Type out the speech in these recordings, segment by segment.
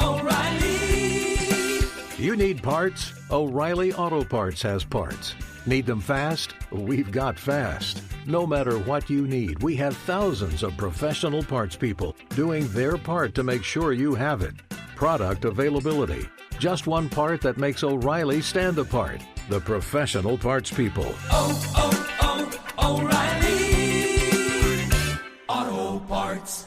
O'Reilly. You need parts? O'Reilly Auto Parts has parts. Need them fast? We've got fast. No matter what you need, we have thousands of professional parts people doing their part to make sure you have it. Product availability. Just one part that makes O'Reilly stand apart. The professional parts people. O'Reilly Auto Parts.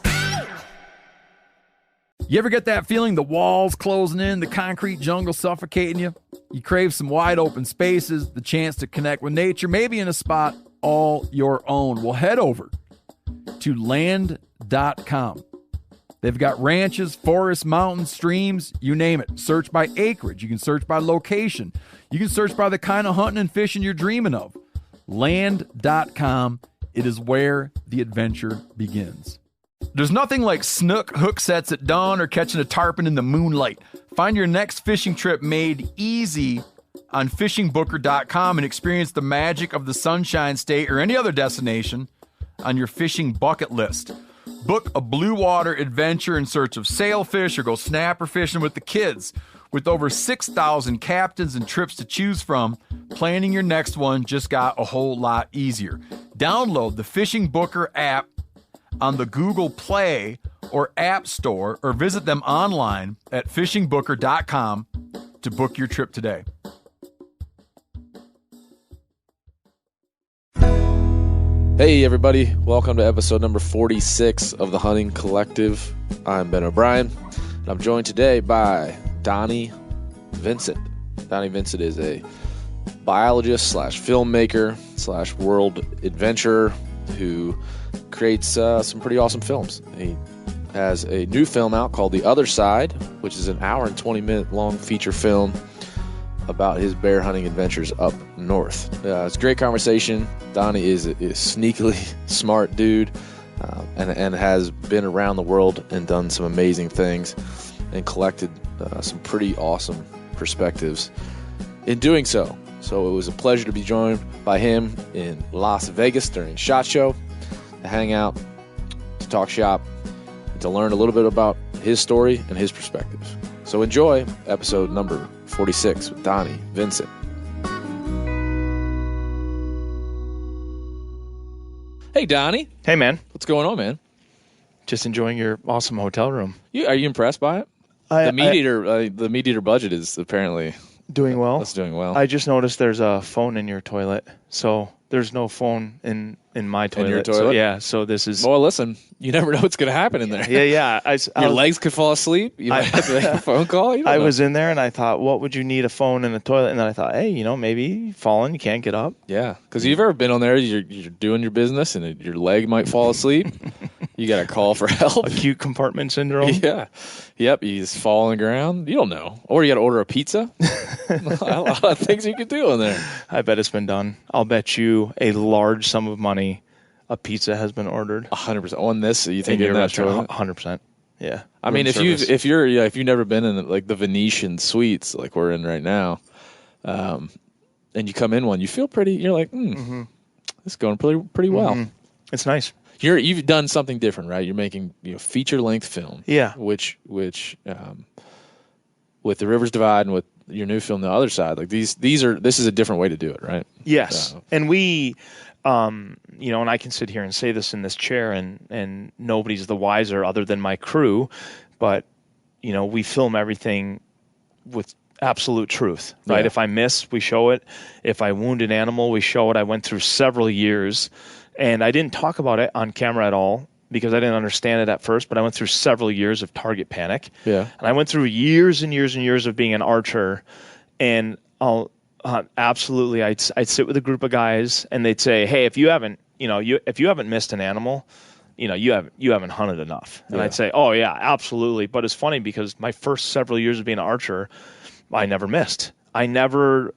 You ever get that feeling the walls closing in, the concrete jungle suffocating you? You crave some wide open spaces, the chance to connect with nature, maybe in a spot all your own. Well, head over to land.com. They've got ranches, forests, mountains, streams, you name it. Search by acreage. You can search by location. You can search by the kind of hunting and fishing you're dreaming of. Land.com. It is where the adventure begins. There's nothing like snook hook sets at dawn or catching a tarpon in the moonlight. Find your next fishing trip made easy on fishingbooker.com and experience the magic of the Sunshine State or any other destination on your fishing bucket list. Book a blue water adventure in search of sailfish or go snapper fishing with the kids. With over 6,000 captains and trips to choose from, planning your next one just got a whole lot easier. Download the Fishing Booker app on the Google Play or App Store, or visit them online at fishingbooker.com to book your trip today. Hey everybody, welcome to episode number 46 of the Hunting Collective. I'm Ben O'Brien, and I'm joined today by Donnie Vincent. Donnie Vincent is a biologist slash filmmaker slash world adventurer who creates some pretty awesome films. He has a new film out called The Other Side, which is an hour and 20-minute long feature film about his bear hunting adventures up north. It's a great conversation. Donnie is a sneakily smart dude and has been around the world and done some amazing things and collected some pretty awesome perspectives in doing so. So it was a pleasure to be joined by him in Las Vegas during SHOT Show, to hang out, to talk shop, and to learn a little bit about his story and his perspectives. So enjoy episode number 46 with Donnie Vincent. Hey, Donnie. Hey, man. What's going on, man? Just enjoying your awesome hotel room. Are you impressed by it? The meat eater budget is apparently doing well. It's doing well. I just noticed there's a phone in your toilet, so there's no phone in my toilet. In your toilet? So, yeah. So this is. Well, listen. You never know what's going to happen in there. Yeah. Your legs could fall asleep. You might have to make a phone call. I was in there and I thought, what would you need a phone in the toilet? And then I thought, hey, maybe falling, you can't get up. Yeah, because you've ever been on there, you're doing your business and your leg might fall asleep. You got to call for help. Acute compartment syndrome. Yeah. Yep. You just fall on the ground. You don't know. Or you got to order a pizza. A lot of things you could do on there. I bet it's been done. I'll bet you a large sum of money a pizza has been ordered. 100% on this. You think in that toilet? 100%. Yeah. I mean, if you've never been in like the Venetian suites like we're in right now, and you come in one, you feel pretty. You're like, this is going pretty well. Mm-hmm. It's nice. You've done something different, right? You're making feature length film. Yeah. Which with the Rivers Divide and with your new film, The Other Side, like this is a different way to do it, right? Yes. And we. And I can sit here and say this in this chair and nobody's the wiser other than my crew, but, we film everything with absolute truth, right? Yeah. If I miss, we show it. If I wound an animal, we show it. I went through several years and I didn't talk about it on camera at all because I didn't understand it at first, but I went through several years of target panic. Yeah. And I went through years and years and years of being an archer, and absolutely, I'd sit with a group of guys, and they'd say, "Hey, if you haven't missed an animal, you haven't hunted enough." And I'd say, "Oh yeah, absolutely." But it's funny because my first several years of being an archer, I never missed. I never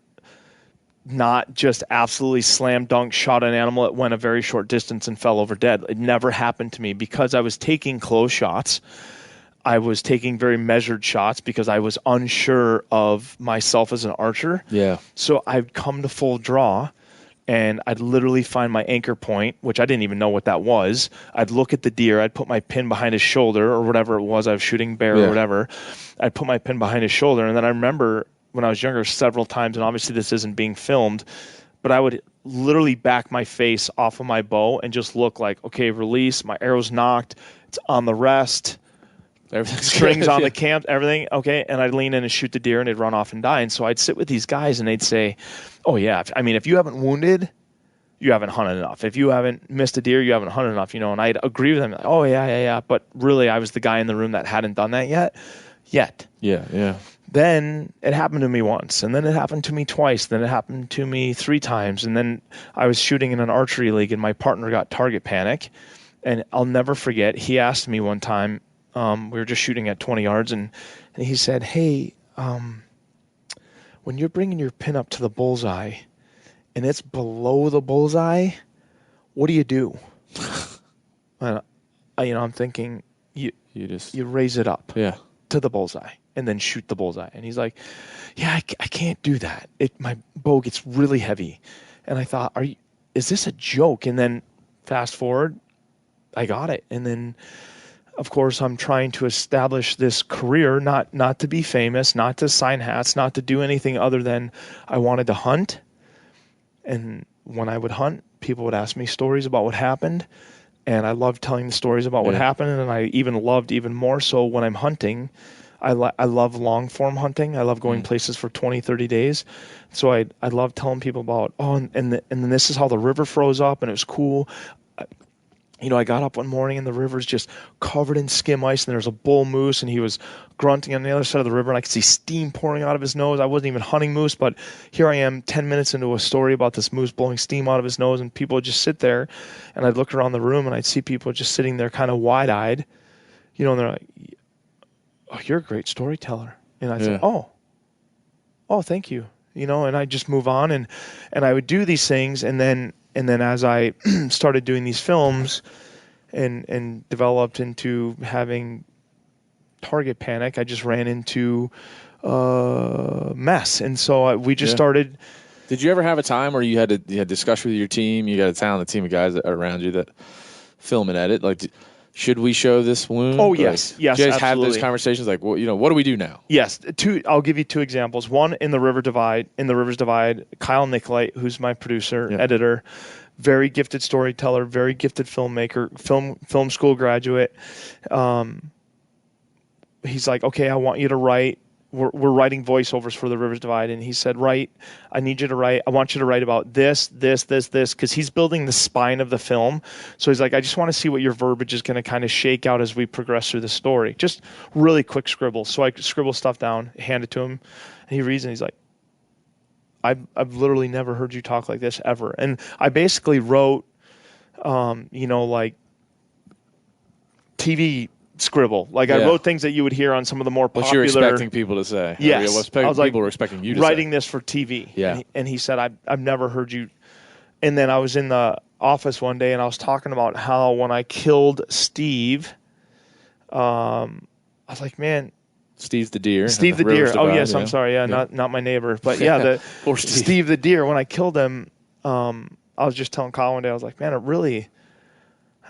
not just absolutely slam dunk shot an animal that went a very short distance and fell over dead. It never happened to me because I was taking close shots. I was taking very measured shots because I was unsure of myself as an archer. Yeah. So I'd come to full draw and I'd literally find my anchor point, which I didn't even know what that was. I'd look at the deer. I'd put my pin behind his shoulder or whatever it was. I was shooting bear or whatever. I'd put my pin behind his shoulder. And then I remember when I was younger several times, and obviously this isn't being filmed, but I would literally back my face off of my bow and just look like, okay, release. My arrow's knocked. It's on the rest. Strings on the camp, everything. Okay. And I'd lean in and shoot the deer, and it'd run off and die. And so I'd sit with these guys, and they'd say, oh, yeah, I mean, if you haven't wounded, you haven't hunted enough. If you haven't missed a deer, you haven't hunted enough, and I'd agree with them. Like, oh, yeah. But really, I was the guy in the room that hadn't done that yet. Yeah. Then it happened to me once, and then it happened to me twice, then it happened to me 3 times, and then I was shooting in an archery league, and my partner got target panic, and I'll never forget, he asked me one time, we were just shooting at 20 yards, and he said, hey, when you're bringing your pin up to the bullseye, and it's below the bullseye, what do? And I'm thinking, you raise it up to the bullseye and then shoot the bullseye. And he's like, yeah, I can't do that. My bow gets really heavy. And I thought, is this a joke? And then fast forward, I got it. And then, of course, I'm trying to establish this career, not to be famous, not to sign hats, not to do anything other than I wanted to hunt. And when I would hunt, people would ask me stories about what happened. And I loved telling the stories about what happened. And I loved even more so when I'm hunting. I love long form hunting. I love going places for 20, 30 days. So I love telling people about, and then this is how the river froze up, and it was cool. I got up one morning and the river's just covered in skim ice, and there was a bull moose, and he was grunting on the other side of the river, and I could see steam pouring out of his nose. I wasn't even hunting moose, but here I am 10 minutes into a story about this moose blowing steam out of his nose, and people would just sit there, and I'd look around the room and I'd see people just sitting there kind of wide-eyed, and they're like, oh, you're a great storyteller. And I'd say, oh, thank you. And I'd just move on, and I would do these things, and then as I started doing these films and developed into having target panic, I just ran into mess. And so we just started. Did you ever have a time where you had discussion with your team? You got a talented team of guys around you that film and edit. Like, should we show this wound? Oh, yes. Yes, do you guys absolutely. have those conversations? Like, what do we do now? Yes. I'll give you 2 examples. One, in the Rivers Divide, Kyle Nicolite, who's my producer, editor, very gifted storyteller, very gifted filmmaker, film school graduate. He's like, okay, I want you to write. We're writing voiceovers for the Rivers Divide, and he said, I want you to write about this, because he's building the spine of the film. So he's like, I just want to see what your verbiage is going to kind of shake out as we progress through the story. Just really quick scribbles. So I scribble stuff down, hand it to him, and he reads, and he's like, I've literally never heard you talk like this ever. And I basically wrote, like TV scribble. Like I wrote things that you would hear on some of the more popular. What you're expecting people to say. Yes. I was like, people were expecting you to writing say. This for TV. Yeah. And he said, I've never heard you. And then I was in the office one day, and I was talking about how when I killed Steve, I was like, man. Steve the deer. Steve the deer. Oh, yes. I'm sorry. Yeah. Not my neighbor. But yeah, or Steve the deer. When I killed him, I was just telling Kyle one day, I was like, man,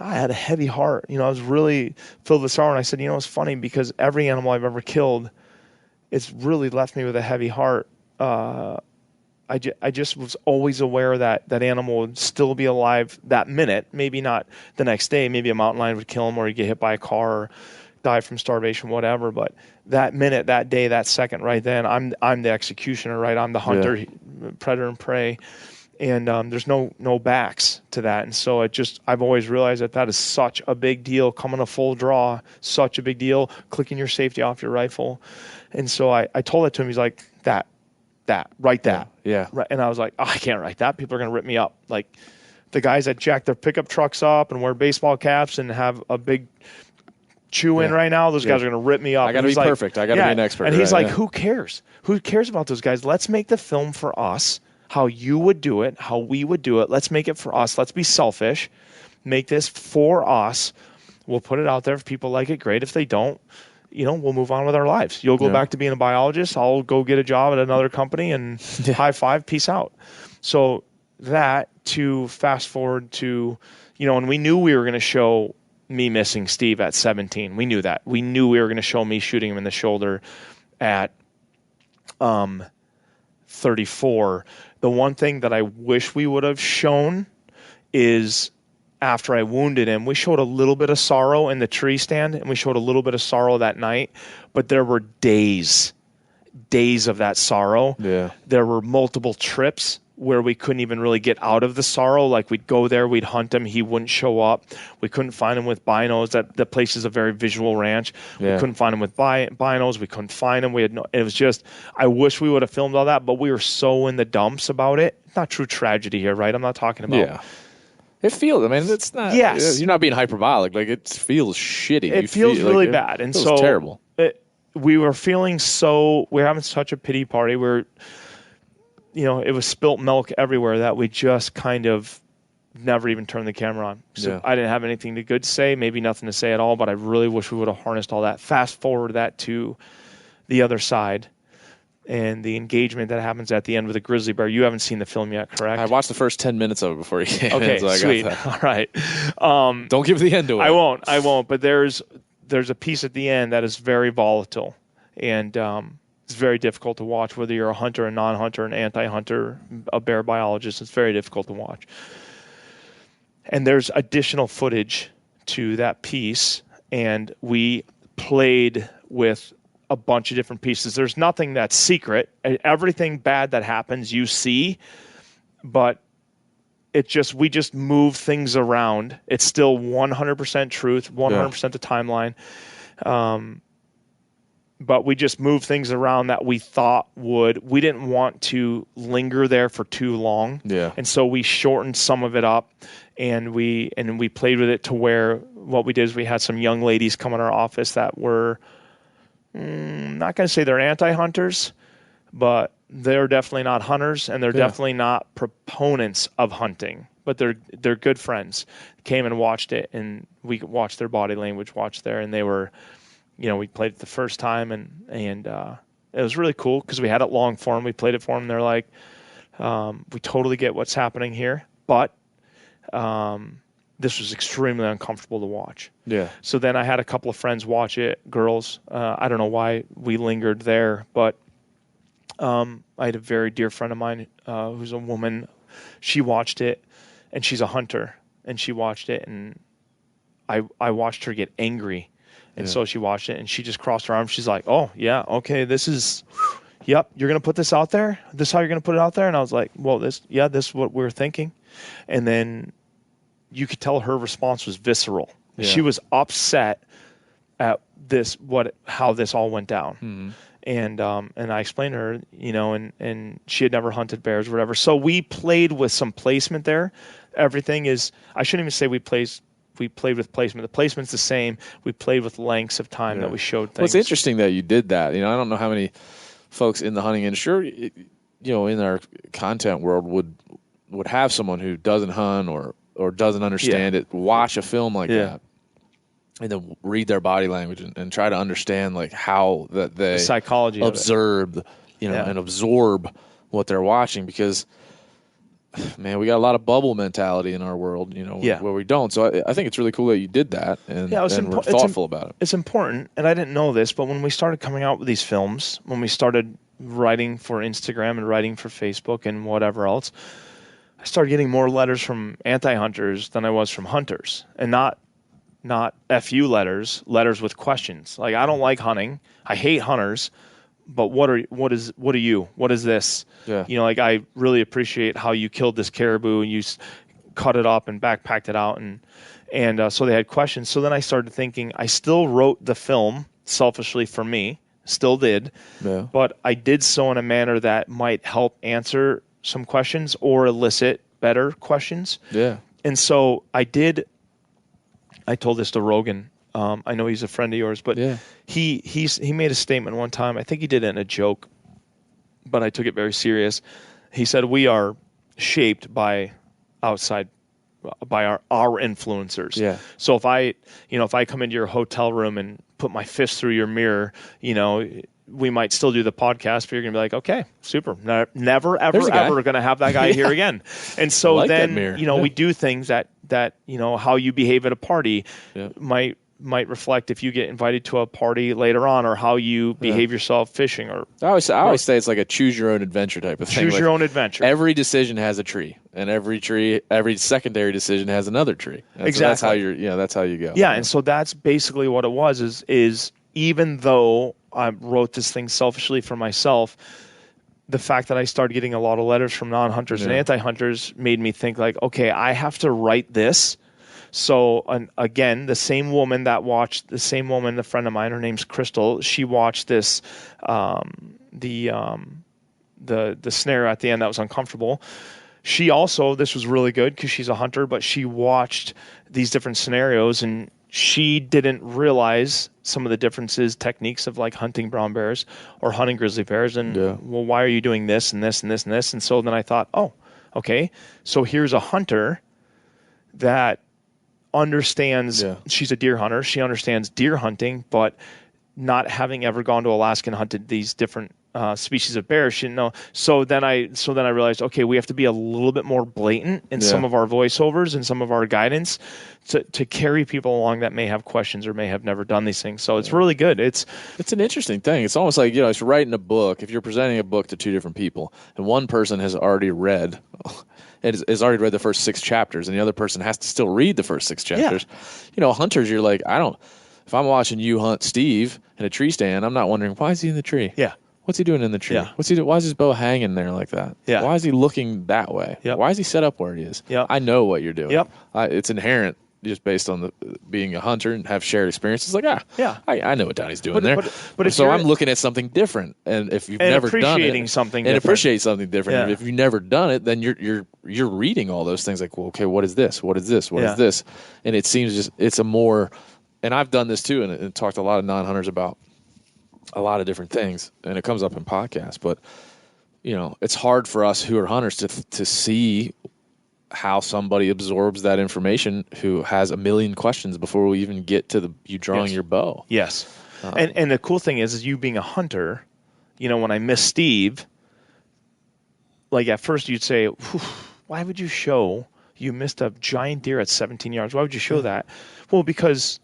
I had a heavy heart. I was really filled with sorrow. And I said, it's funny because every animal I've ever killed, it's really left me with a heavy heart. I just was always aware that animal would still be alive that minute, maybe not the next day. Maybe a mountain lion would kill him, or he'd get hit by a car or die from starvation, whatever. But that minute, that day, that second, right then, I'm the executioner, right? I'm the hunter, predator and prey. And there's no backs to that. And so I've always realized that is such a big deal, coming a full draw, such a big deal, clicking your safety off your rifle. And so I told that to him. He's like, write that. Yeah. Right. And I was like, I can't write that. People are going to rip me up. Like the guys that jack their pickup trucks up and wear baseball caps and have a big chew in right now, those guys are going to rip me up. I got to be perfect. I got to be an expert. And he's like, who cares? Who cares about those guys? Let's make the film for us. How you would do it, how we would do it. Let's make it for us. Let's be selfish. Make this for us. We'll put it out there. If people like it, great. If they don't, we'll move on with our lives. You'll go back to being a biologist. I'll go get a job at another company and high five, peace out. So that to fast forward to, and we knew we were going to show me missing Steve at 17. We knew that. We knew we were going to show me shooting him in the shoulder at 34. The one thing that I wish we would have shown is after I wounded him, we showed a little bit of sorrow in the tree stand, and we showed a little bit of sorrow that night, but there were days of that sorrow. Yeah. There were multiple trips where we couldn't even really get out of the sorrow. Like, we'd go there, we'd hunt him, he wouldn't show up. We couldn't find him with binos. The place is a very visual ranch. Yeah. We couldn't find him with binos. We couldn't find him. It was just, I wish we would have filmed all that, but we were so in the dumps about it. Not true tragedy here, right? I'm not talking about. Yeah. It feels, I mean, it's not, yes. You're not being hyperбolic. Like, it feels shitty. It feels really bad. And so terrible. We were feeling we're having such a pity party. It was spilt milk everywhere that we just kind of never even turned the camera on. So I didn't have anything good to say, maybe nothing to say at all, but I really wish we would have harnessed all that. Fast forward that to the other side and the engagement that happens at the end with the grizzly bear. You haven't seen the film yet, correct? I watched the first 10 minutes of it before you came okay, in, so I sweet. got that. All right. Don't give the end away. I won't, but there's a piece at the end that is very volatile, and it's very difficult to watch, whether you're a hunter, a non-hunter, an anti-hunter, a bear biologist. It's very difficult to watch. And there's additional footage to that piece, and we played with a bunch of different pieces. There's nothing that's secret. Everything bad that happens you see, but we just move things around. It's still 100% truth, 100% the timeline. But we just moved things around that we thought we didn't want to linger there for too long. Yeah. And so we shortened some of it up, and we played with it to where what we did is we had some young ladies come in our office that were, not going to say they're anti-hunters, but they're definitely not hunters, and they're definitely not proponents of hunting, but they're good friends. Came and watched it, and we watched their body language, and they were, we played it the first time, and it was really cool because we had it long form. We played it for them. They're like, we totally get what's happening here, but this was extremely uncomfortable to watch. Yeah. So then I had a couple of friends watch it, girls. I don't know why we lingered there, but I had a very dear friend of mine who's a woman. She watched it, and she's a hunter, and she watched it, and I watched her get angry. And so she watched it, and she just crossed her arms. She's like, oh, yeah, okay, this is, yep, you're going to put this out there? This is how you're going to put it out there? And I was like, well, this is what we're thinking. And then you could tell her response was visceral. Yeah. She was upset at how this all went down. Mm-hmm. And I explained to her, and she had never hunted bears or whatever. So we played with some placement there. Everything is, I shouldn't even say we played with placement. The placement's the same. We played with lengths of time that we showed things. Well, it's interesting that you did that. I don't know how many folks in the hunting industry, in our content world would have someone who doesn't hunt or doesn't understand it, watch a film like that, and then read their body language and try to understand like how that they the psychology observe, and absorb what they're watching, because man, we got a lot of bubble mentality in our world, where we don't. So I think it's really cool that you did that and we're thoughtful about it. It's important, and I didn't know this, but when we started coming out with these films, when we started writing for Instagram and writing for Facebook and whatever else, I started getting more letters from anti-hunters than I was from hunters, and not FU letters with questions. Like, I don't like hunting. I hate hunters. But what are you? What is this? Yeah. Like, I really appreciate how you killed this caribou and you cut it up and backpacked it out, and so they had questions. So then I started thinking, I still wrote the film selfishly for me, still did, but I did so in a manner that might help answer some questions or elicit better questions. Yeah. And so I told this to Rogan. I know he's a friend of yours, but he made a statement one time. I think he did it in a joke, but I took it very serious. He said, we are shaped by our influencers. Yeah. So if I come into your hotel room and put my fist through your mirror, we might still do the podcast, but you're going to be like, okay, super. Never, ever going to have that guy here again. And so then, we do things that, how you behave at a party might reflect if you get invited to a party later on, or how you behave yourself fishing. Or I always say it's like a choose your own adventure type of thing. Choose your own adventure. Every decision has a tree, and every secondary decision has another tree. Exactly. So that's how you go. Yeah, and so that's basically what it was. Is even though I wrote this thing selfishly for myself, the fact that I started getting a lot of letters from non-hunters and anti-hunters made me think like, okay, I have to write this. So again, the same woman, a friend of mine, her name's Crystal. She watched this, the snare at the end that was uncomfortable. She also, this was really good because she's a hunter, but she watched these different scenarios and she didn't realize some of the differences, techniques of like hunting brown bears or hunting grizzly bears. And well, why are you doing this and this and this and this? And so then I thought, oh, okay, so here's a hunter that understands, she's a deer hunter. She understands deer hunting, but not having ever gone to Alaska and hunted these different species of bears, she didn't know. So then I realized, okay, we have to be a little bit more blatant in some of our voiceovers and some of our guidance to carry people along that may have questions or may have never done these things. So it's really good. It's an interesting thing. It's almost like, it's writing a book. If you're presenting a book to two different people and one person has already read the first 6 chapters and the other person has to still read the first 6 chapters. Hunters, you're like, if I'm watching you hunt Steve in a tree stand, I'm not wondering, why is he in the tree? Yeah. What's he doing in the tree? Yeah. Why is his bow hanging there like that? Yeah. Why is he looking that way? Yep. Why is he set up where he is? Yep. I know what you're doing. Yep. It's inherent just based on being a hunter and have shared experiences. Like, I know what Donnie's doing there. But so I'm looking at something different. And if you've never done it, appreciating something different. Appreciate something different. Yeah. If you've never done it, then you're reading all those things like, well, okay, what is this? What is this? What is this? And it seems it's a more, and I've done this too, and talked to a lot of non-hunters about a lot of different things, and it comes up in podcasts, but it's hard for us who are hunters to see how somebody absorbs that information who has a million questions before we even get to you drawing your bow. Yes. And the cool thing is you being a hunter, when I miss Steve, like at first you'd say, why would you show you missed a giant deer at 17 yards? Why would you show that? Well, because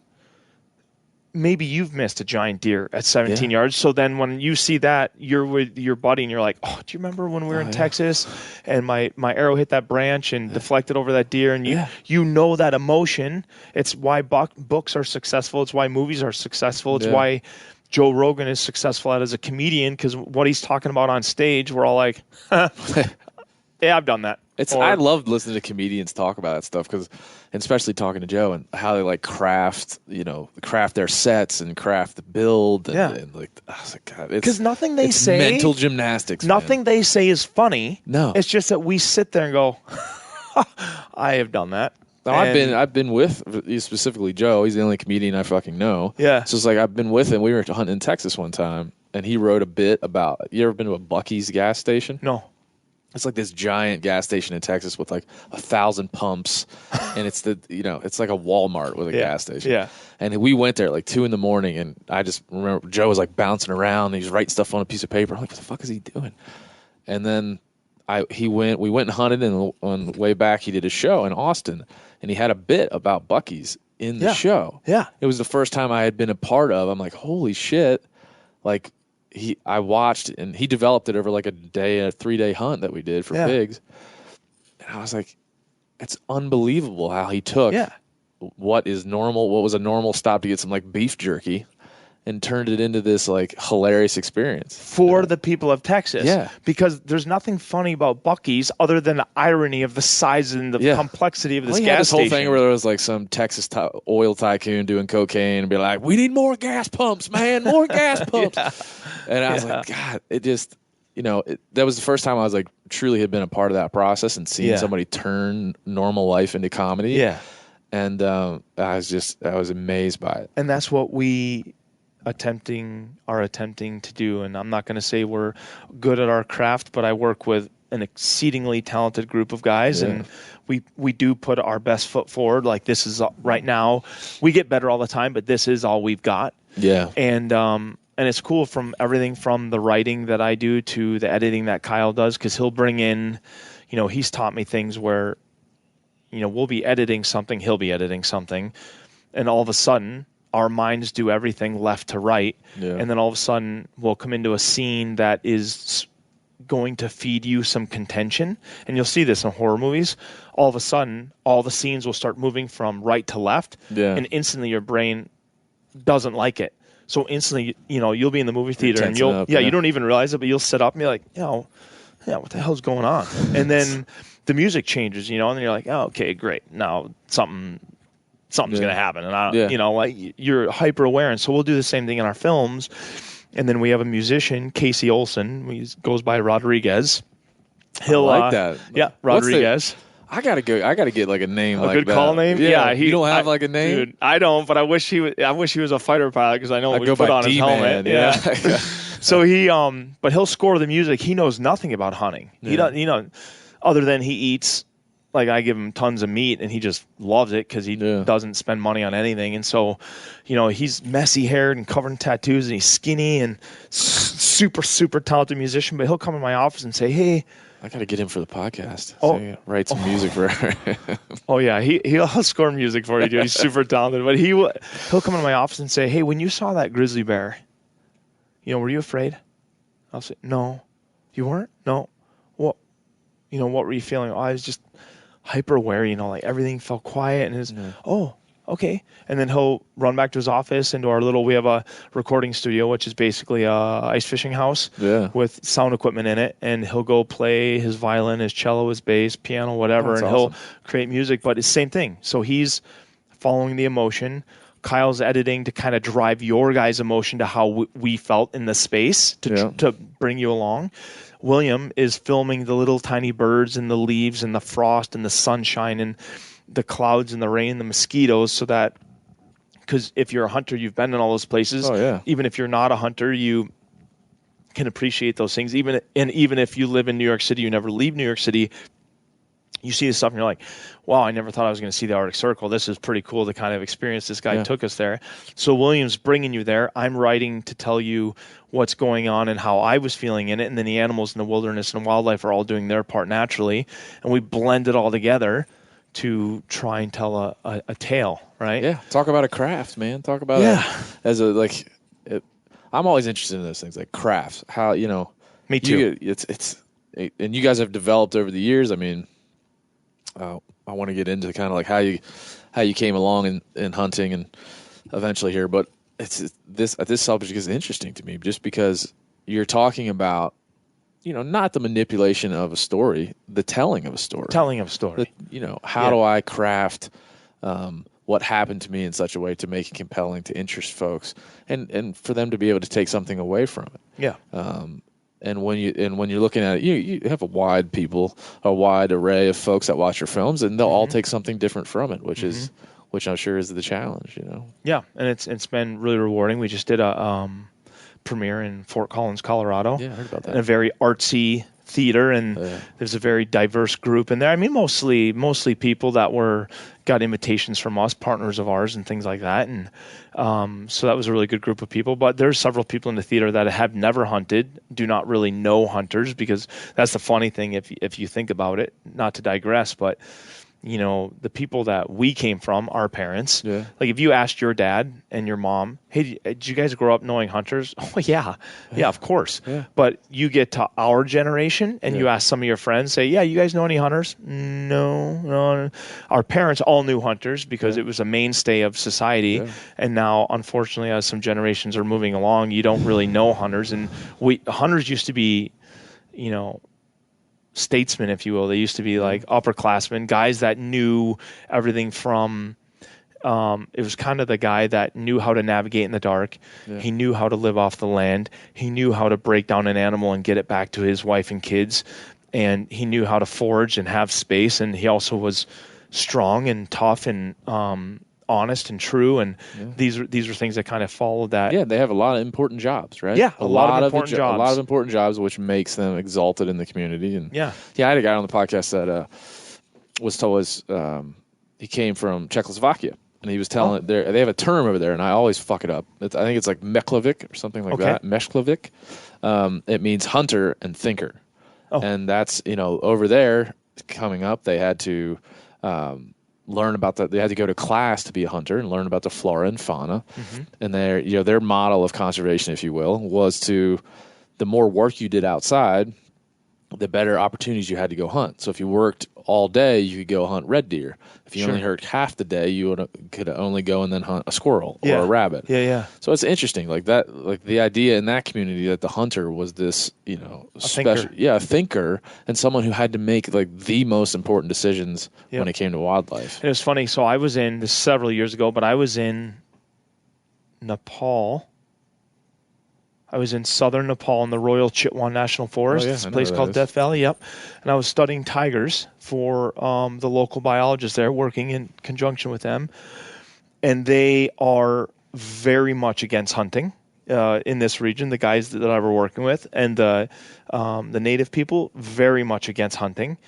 maybe you've missed a giant deer at 17 yards. So then when you see that, you're with your buddy and you're like, oh, do you remember when we were in Texas and my arrow hit that branch and deflected over that deer? And you know that emotion. It's why books are successful. It's why movies are successful. It's why Joe Rogan is successful as a comedian, because what he's talking about on stage, we're all like, yeah, I've done that. I love listening to comedians talk about that stuff, because, and especially talking to Joe and how they like craft their sets and craft the build. And like, I was like, God, because nothing they say, mental gymnastics. Nothing they say is funny. No, it's just that we sit there and go, I have done that. No, I've been with specifically Joe. He's the only comedian I fucking know. Yeah. So it's like I've been with him. We were hunting in Texas one time, and he wrote a bit about. You ever been to a Buc-ee's gas station? No. It's like this giant gas station in Texas with like 1,000 pumps, and it's it's like a Walmart with a gas station. Yeah. And we went there at like 2 a.m, and I just remember Joe was like bouncing around. And he's writing stuff on a piece of paper. I'm like, what the fuck is he doing? And then we went and hunted, and on the way back he did a show in Austin, and he had a bit about Buc-ee's in the show. Yeah. It was the first time I had been a part of. I'm like, holy shit, like. I watched, and he developed it over like a 3-day hunt that we did for pigs. And I was like, it's unbelievable how he took what was a normal stop to get some like beef jerky, and turned it into this like hilarious experience for the people of Texas. Yeah. Because there's nothing funny about Buc-ee's other than the irony of the size and the complexity of this gas station. Whole thing where there was like some Texas oil tycoon doing cocaine and be like, we need more gas pumps, man, more gas pumps. And I was like, God, it just, that was the first time I was like, truly had been a part of that process and seeing somebody turn normal life into comedy. Yeah. And I was amazed by it. And that's what we are attempting to do. And I'm not going to say we're good at our craft, but I work with an exceedingly talented group of guys, and we do put our best foot forward. Like, this is right now, we get better all the time, but this is all we've got. Yeah. And And it's cool from everything from the writing that I do to the editing that Kyle does, because he'll bring in, he's taught me things where, we'll be editing something, he'll be editing something, and all of a sudden our minds do everything left to right. Yeah. And then all of a sudden we'll come into a scene that is going to feed you some contention. And you'll see this in horror movies. All of a sudden, all the scenes will start moving from right to left. Yeah. And instantly your brain doesn't like it. So instantly, you'll be in the movie theater and you don't even realize it, but you'll sit up and be like, what the hell's going on? And then the music changes, and then you're like, oh, okay, great. Now something's going to happen. And you're hyper aware. And so we'll do the same thing in our films. And then we have a musician, Casey Olson. He goes by Rodriguez. I like that. Yeah, Rodriguez. I gotta get like a name, like good that. call name. Yeah, you don't have like a name. Dude, I don't, but I wish he was a fighter pilot, because I know what we put on his helmet. Yeah. So but he'll score the music. He knows nothing about hunting. He doesn't, other than he eats. Like, I give him tons of meat, and he just loves it because he doesn't spend money on anything. And so, he's messy haired and covered in tattoos, and he's skinny and super, super talented musician. But he'll come in my office and say, hey, I got to get him for the podcast. Write some music for her. Oh, yeah. He'll score music for you, dude. He's super talented. But he'll come in my office and say, hey, when you saw that grizzly bear, were you afraid? I'll say, no. You weren't? No. What were you feeling? Oh, I was just hyper aware, like everything felt quiet, and okay. And then he'll run back to his office into we have a recording studio, which is basically a ice fishing house with sound equipment in it, and he'll go play his violin, his cello, his bass, piano, whatever. That's and awesome. He'll create music, but it's the same thing. So he's following the emotion. Kyle's editing to kind of drive your guys' emotion to how we felt in the space to bring you along. William is filming the little tiny birds and the leaves and the frost and the sunshine and the clouds and the rain, the mosquitoes, so that, because if you're a hunter, you've been in all those places. Oh, yeah. Even if you're not a hunter, you can appreciate those things. Even if you live in New York City, you never leave New York City, you see this stuff and you're like, wow, I never thought I was going to see the Arctic Circle. This is pretty cool to kind of experience. This guy took us there. So William's bringing you there. I'm writing to tell you what's going on and how I was feeling in it. And then the animals in the wilderness and wildlife are all doing their part naturally. And we blend it all together to try and tell a tale, right? Yeah. Talk about a craft, man. Talk about it as I'm always interested in those things, like crafts. How, Me too. And you guys have developed over the years. I mean, I want to get into kind of like how you came along in hunting and eventually here, but this subject is interesting to me just because you're talking about, not the manipulation of a story, the telling of a story. How do I craft what happened to me in such a way to make it compelling, to interest folks, and for them to be able to take something away from it. Yeah. And when you're looking at it, you have a wide array of folks that watch your films, and they'll all take something different from it, which I'm sure is the challenge, Yeah, and it's been really rewarding. We just did a premiere in Fort Collins, Colorado. Yeah, I heard about that. In a very artsy theater, and there's a very diverse group in there. I mean, mostly people that got invitations from us, partners of ours, and things like that. And so that was a really good group of people. But there's several people in the theater that have never hunted, do not really know hunters, because that's the funny thing if you think about it. Not to digress, but the people that we came from, our parents, like if you asked your dad and your mom, hey, did you guys grow up knowing hunters? Oh, yeah, of course. Yeah. But you get to our generation and you ask some of your friends, say, yeah, you guys know any hunters? No. Our parents all knew hunters because it was a mainstay of society. Yeah. And now, unfortunately, as some generations are moving along, you don't really know hunters. And hunters used to be, statesmen, if you will. They used to be like upperclassmen, guys that knew everything from it was kind of the guy that knew how to navigate in the dark. He knew how to live off the land. He knew how to break down an animal and get it back to his wife and kids. And he knew how to forage and have space. And he also was strong and tough and honest and true, and these are things that kind of follow that. Yeah, they have a lot of important jobs, right? Yeah, a lot of important jobs. A lot of important jobs, which makes them exalted in the community. And I had a guy on the podcast that was told us he came from Czechoslovakia, and he was telling they have a term over there, and I always fuck it up. I think it's like Meklavik or something like that. Meshklavik. It means hunter and thinker, and that's over there coming up. They had to learn about that. They had to go to class to be a hunter and learn about the flora and fauna, and their model of conservation, if you will, was to the more work you did outside, the better opportunities you had to go hunt. So if you worked all day, you could go hunt red deer. If you only worked half the day, you could only go and then hunt a squirrel or a rabbit. Yeah. So it's interesting, like that, like the idea in that community that the hunter was this, a thinker, and someone who had to make like the most important decisions when it came to wildlife. It was funny. So I was this several years ago, but I was in Nepal. I was in southern Nepal in the Royal Chitwan National Forest. It's a place called Death Valley, and I was studying tigers for the local biologists there, working in conjunction with them. And they are very much against hunting in this region, the guys that I were working with. And the native people, very much against hunting.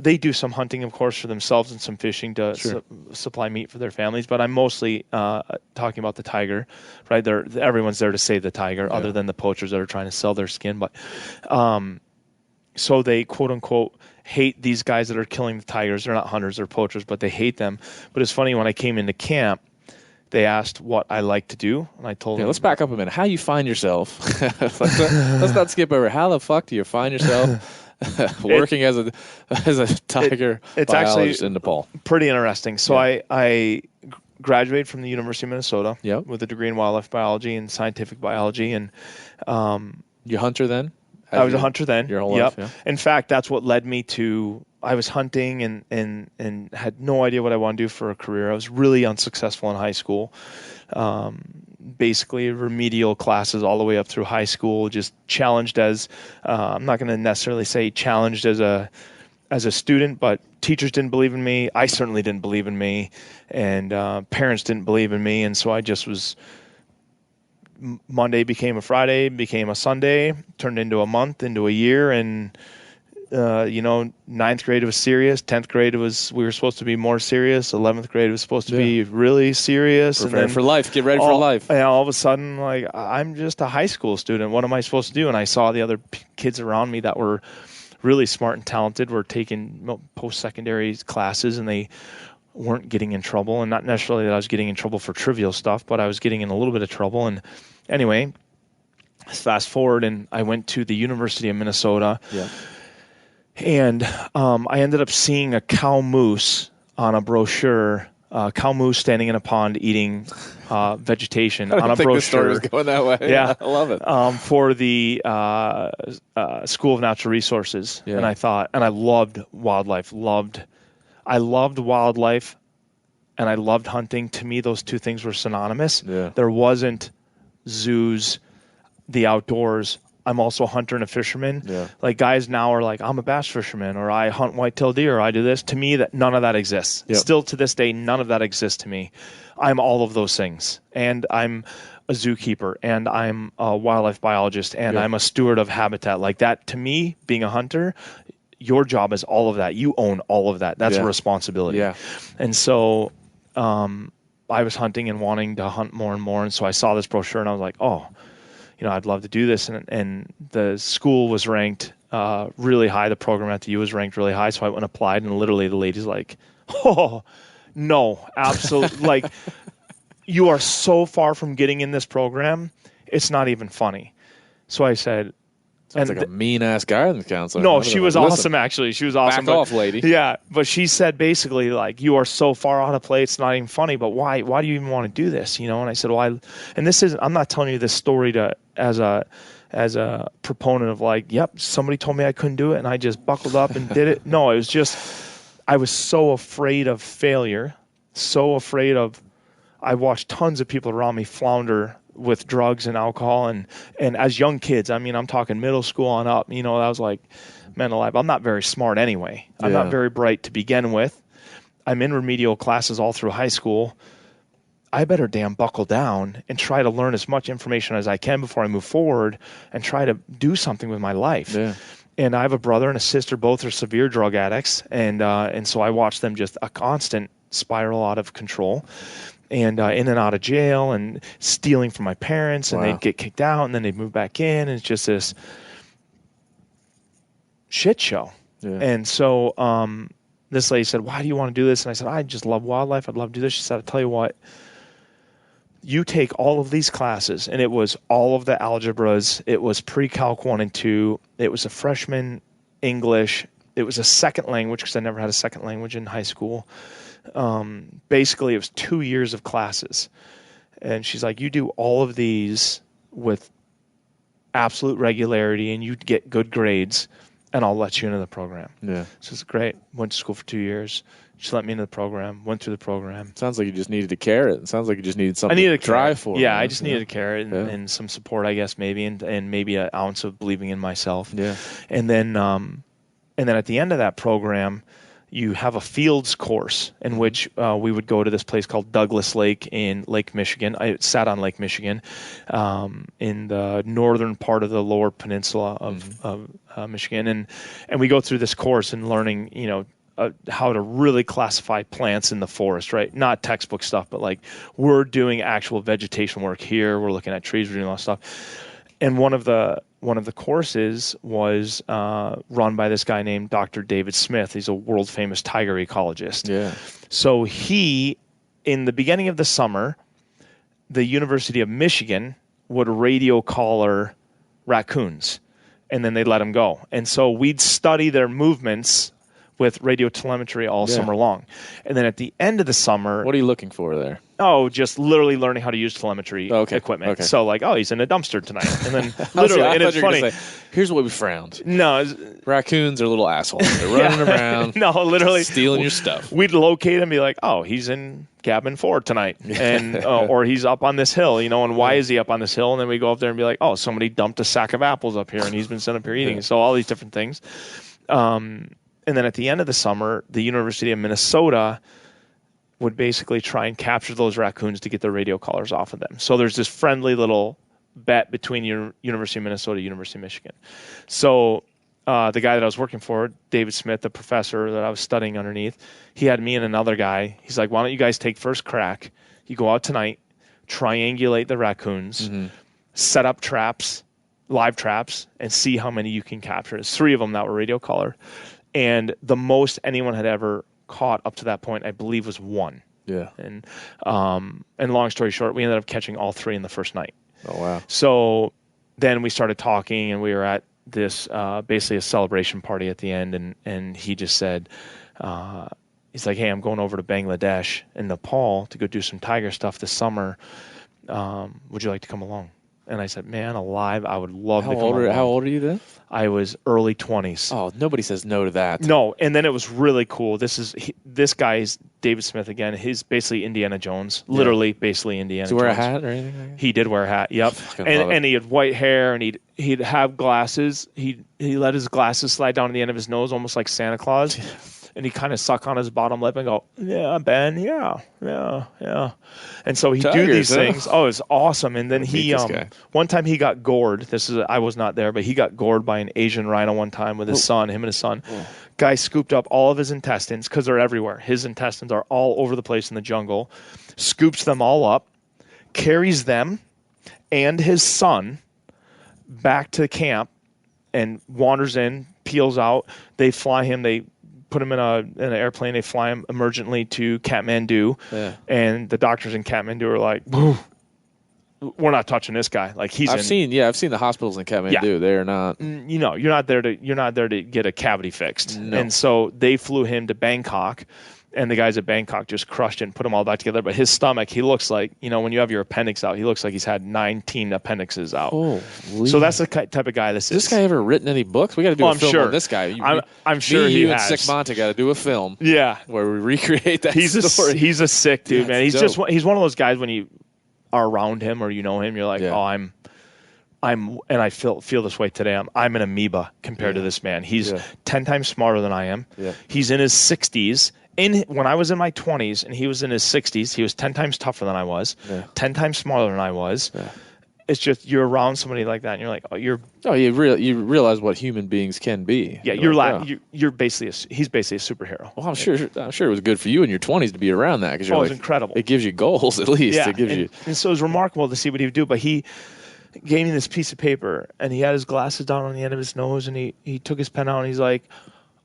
They do some hunting, of course, for themselves and some fishing to supply meat for their families. But I'm mostly talking about the tiger, right? Everyone's there to save the tiger, other than the poachers that are trying to sell their skin. But so they, quote unquote, hate these guys that are killing the tigers. They're not hunters, they're poachers, but they hate them. But it's funny, when I came into camp, they asked what I like to do, and I told them. Let's back up a minute. How you find yourself? Let's not skip over. How the fuck do you find yourself working as a tiger it's biologist actually in Nepal? Pretty interesting. So I graduated from the University of Minnesota with a degree in wildlife biology and scientific biology, and you hunter then? I was a hunter then. Your whole life, yeah. In fact, that's what led me to. I was hunting and had no idea what I wanted to do for a career. I was really unsuccessful in high school. Basically, remedial classes all the way up through high school. Just challenged as I'm not going to necessarily say challenged as a student, but teachers didn't believe in me. I certainly didn't believe in me, and parents didn't believe in me. And so I just was. Monday became a Friday, became a Sunday, turned into a month, into a year, and ninth grade was serious. 10th grade we were supposed to be more serious. 11th grade was supposed to be really serious. Prepare and then for life. Get ready for life. And all of a sudden, like, I'm just a high school student. What am I supposed to do? And I saw the other kids around me that were really smart and talented were taking post-secondary classes, and they weren't getting in trouble. And not necessarily that I was getting in trouble for trivial stuff, but I was getting in a little bit of trouble. And anyway, fast forward, and I went to the University of Minnesota. Yeah. And I ended up seeing a cow moose on a brochure, cow moose standing in a pond eating vegetation on a brochure. The story was going that way. Yeah, I love it. For the School of Natural Resources, and I thought, and I loved wildlife. I loved wildlife, and I loved hunting. To me, those two things were synonymous. Yeah. There wasn't zoos, the outdoors. I'm also a hunter and a fisherman. Yeah. Like, guys now are like, I'm a bass fisherman, or I hunt white-tailed deer, or I do this. To me, that none of that exists. Yep. Still to this day, none of that exists to me. I'm all of those things, and I'm a zookeeper, and I'm a wildlife biologist, and I'm a steward of habitat. Like that, to me, being a hunter, your job is all of that. You own all of that. That's a responsibility. Yeah. And so I was hunting and wanting to hunt more and more, and so I saw this brochure, and I was like, oh, I'd love to do this. And the school was ranked really high. The program at the U was ranked really high. So I went and applied, and literally the lady's like, oh, no, absolutely. Like, you are so far from getting in this program, it's not even funny. So I said, sounds like a mean-ass guidance counselor. No, she was awesome, actually. She was awesome. Back off, lady. Yeah, but she said basically, like, you are so far out of play, it's not even funny, but why do you even want to do this? And I said, well, I'm not telling you this story as a proponent of, like, yep, somebody told me I couldn't do it, and I just buckled up and did it. No, it was just, I was so afraid of failure, I watched tons of people around me flounder with drugs and alcohol, and as young kids, I mean, I'm talking middle school on up, I was like, man alive, I'm not very smart anyway. I'm not very bright to begin with. I'm in remedial classes all through high school. I better damn buckle down and try to learn as much information as I can before I move forward and try to do something with my life. Yeah. And I have a brother and a sister. Both are severe drug addicts. And so I watched them just a constant spiral out of control and in and out of jail and stealing from my parents. And they'd get kicked out and then they'd move back in. And it's just this shit show. Yeah. And so this lady said, why do you want to do this? And I said, I just love wildlife. I'd love to do this. She said, I'll tell you what. You take all of these classes, and it was all of the algebras. It was pre-calc 1 and 2. It was a freshman English. It was a second language because I never had a second language in high school. Basically, it was 2 years of classes. And she's like, you do all of these with absolute regularity, and you get good grades, and I'll let you into the program. Yeah. So it's great. Went to school for 2 years. She let me into the program, went through the program. Sounds like you just needed a carrot. It sounds like you just needed something to drive for. Yeah, I just needed a carrot and some support, I guess, maybe, and maybe an ounce of believing in myself. Yeah. And then at the end of that program, you have a fields course in which we would go to this place called Douglas Lake in Lake Michigan. I sat on Lake Michigan in the northern part of the lower peninsula of Michigan. And we go through this course and learning, how to really classify plants in the forest, right? Not textbook stuff, but like we're doing actual vegetation work here. We're looking at trees, we're doing all that stuff. And one of the courses was run by this guy named Dr. David Smith. He's a world famous tiger ecologist. Yeah. So in the beginning of the summer, the University of Michigan would radio collar raccoons, and then they'd let them go. And so we'd study their movements with radio telemetry all summer long. And then at the end of the summer... What are you looking for there? Oh, just literally learning how to use telemetry equipment. Okay. So like, he's in a dumpster tonight. And then literally, and it's funny. Here's what we found. No. Raccoons are little assholes. They're running around. No, literally. Stealing your stuff. We'd locate him and be like, he's in cabin 4 tonight. And or he's up on this hill, and why is he up on this hill? And then we go up there and be like, somebody dumped a sack of apples up here and he's been sent up here eating. Yeah. So all these different things. And then at the end of the summer, the University of Minnesota would basically try and capture those raccoons to get the radio collars off of them. So there's this friendly little bet between University of Minnesota and University of Michigan. So the guy that I was working for, David Smith, the professor that I was studying underneath, he had me and another guy. He's like, why don't you guys take first crack? You go out tonight, triangulate the raccoons, set up traps, live traps, and see how many you can capture. There's 3 of them that were radio collared. And the most anyone had ever caught up to that point, I believe, was 1. Yeah. And long story short, we ended up catching all 3 in the first night. Oh, wow. So then we started talking, and we were at this basically a celebration party at the end, and he just said, he's like, hey, I'm going over to Bangladesh and Nepal to go do some tiger stuff this summer. Would you like to come along? And I said, man, alive, I would love to come along. How old are you then? I was early 20s. Oh, nobody says no to that. No, and then it was really cool. This guy is David Smith again. He's basically Indiana Jones, literally basically Indiana Jones. Did he wear a hat or anything like that? He did wear a hat, yep. And he had white hair, and he'd have glasses. He let his glasses slide down to the end of his nose, almost like Santa Claus. And he kind of suck on his bottom lip and go, yeah, Ben, yeah. And so he'd do these things. Oh, it's awesome. And then one time he got gored. I was not there, but he got gored by an Asian rhino one time with his son, him and his son. Guy scooped up all of his intestines because they're everywhere. His intestines are all over the place in the jungle. Scoops them all up, carries them and his son back to camp and wanders in, peels out. They fly him. They put him in an airplane. They fly him emergently to Kathmandu, and the doctors in Kathmandu are like, "We're not touching this guy." Like I've seen the hospitals in Kathmandu. Yeah. They're not. You're not there to get a cavity fixed. No. And so they flew him to Bangkok, and the guys at Bangkok just crushed it and put him all back together. But his stomach, he looks like, when you have your appendix out, he looks like he's had 19 appendixes out. So that's the type of guy this is. Has this guy ever written any books? We got to do a film on this guy. I'm sure he has. You and Sicmanta got to do a film. Yeah. Where we recreate that story. He's a sick dude, man. He's one of those guys when you are around him or you know him, you're like, I'm and I feel this way today. I'm an amoeba compared to this man. He's 10 times smarter than I am. Yeah. He's in his 60s. When I was in my 20s and he was in his 60s, he was 10 times tougher than I was, 10 times smaller than I was, it's just you're around somebody like that, and you're like, you realize what human beings can be. Yeah, you're basically he's basically a superhero. Well, I'm sure it was good for you in your 20s to be around that because it was incredible. It gives you goals at least. Yeah, it gives you. And so it was remarkable to see what he would do. But he gave me this piece of paper, and he had his glasses down on the end of his nose, and he took his pen out, and he's like,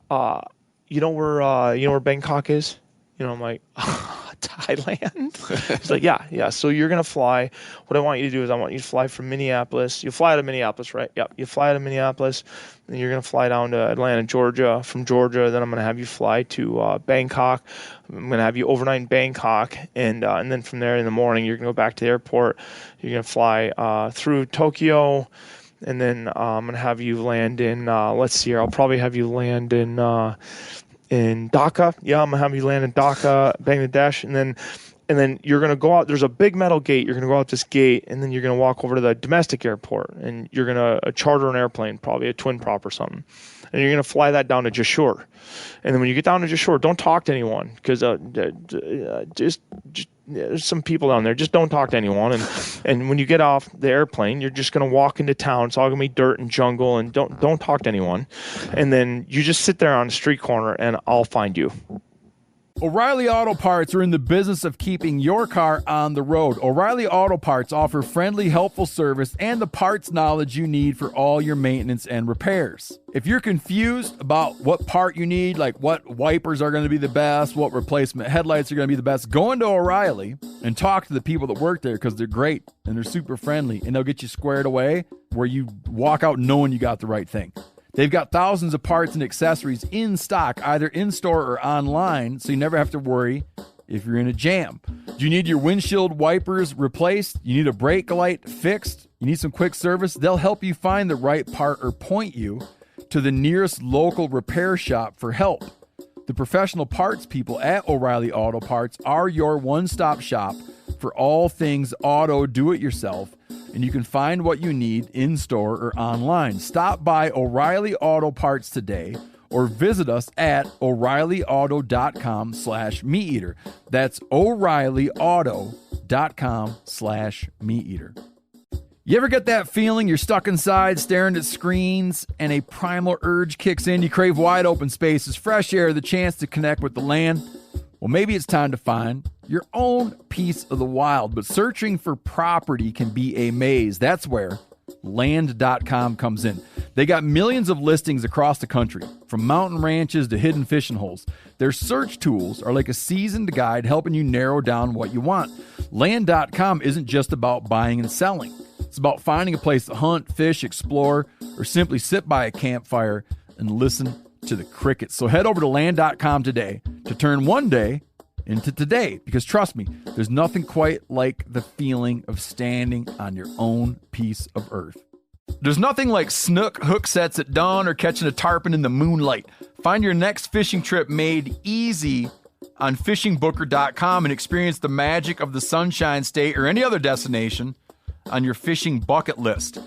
you know where Bangkok is? I'm like, Thailand? He's like, yeah. So you're going to fly. What I want you to do is I want you to fly from Minneapolis. You fly out of Minneapolis, right? Yep. You fly out of Minneapolis, and you're going to fly down to Atlanta, Georgia. From Georgia, then I'm going to have you fly to Bangkok. I'm going to have you overnight in Bangkok, and then from there in the morning, you're going to go back to the airport. You're going to fly through Tokyo, and then I'm going to have you land in, let's see here, I'll probably have you land in Dhaka. Yeah, I'm going to have you land in Dhaka, Bangladesh, and then you're going to go out. There's a big metal gate. You're going to go out this gate, and then you're going to walk over to the domestic airport, and you're going to charter an airplane, probably a twin prop or something, and you're going to fly that down to Jashore. And then when you get down to Jashore, don't talk to anyone because just there's some people down there. Just don't talk to anyone. And when you get off the airplane, you're just going to walk into town. It's all going to be dirt and jungle, and don't talk to anyone. And then you just sit there on a street corner, and I'll find you. O'Reilly Auto Parts are in the business of keeping your car on the road. O'Reilly Auto Parts offer friendly, helpful service and the parts knowledge you need for all your maintenance and repairs. If you're confused about what part you need, like what wipers are going to be the best, what replacement headlights are going to be the best, go into O'Reilly and talk to the people that work there because they're great and they're super friendly, and they'll get you squared away where you walk out knowing you got the right thing. They've got thousands of parts and accessories in stock, either in-store or online, so you never have to worry if you're in a jam. Do you need your windshield wipers replaced? You need a brake light fixed? You need some quick service? They'll help you find the right part or point you to the nearest local repair shop for help. The professional parts people at O'Reilly Auto Parts are your one-stop shop for all things auto do-it-yourself, and you can find what you need in-store or online. Stop by O'Reilly Auto Parts today or visit us at O'ReillyAuto.com/MeatEater. That's O'ReillyAuto.com/MeatEater. You ever get that feeling you're stuck inside staring at screens and a primal urge kicks in? You crave wide open spaces, fresh air, the chance to connect with the land. Well, maybe it's time to find your own piece of the wild, but searching for property can be a maze. That's where Land.com comes in. They got millions of listings across the country, from mountain ranches to hidden fishing holes. Their search tools are like a seasoned guide helping you narrow down what you want. Land.com isn't just about buying and selling. It's about finding a place to hunt, fish, explore, or simply sit by a campfire and listen to the crickets. So head over to Land.com today to turn one day into today, because trust me, there's nothing quite like the feeling of standing on your own piece of earth. There's nothing like snook hook sets at dawn or catching a tarpon in the moonlight. Find your next fishing trip made easy on fishingbooker.com and experience the magic of the Sunshine State or any other destination on your fishing bucket list.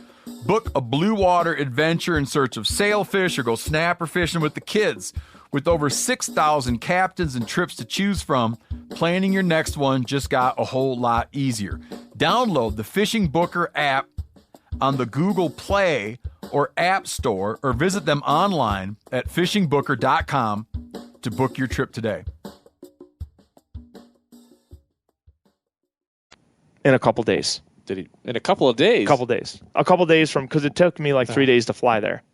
Book a blue water adventure in search of sailfish or go snapper fishing with the kids. With over 6,000 captains and trips to choose from, planning your next one just got a whole lot easier. Download the Fishing Booker app on the Google Play or App Store, or visit them online at fishingbooker.com to book your trip today. In a couple days. Did he? In a couple of days? A couple days from, because it took me like 3 days to fly there.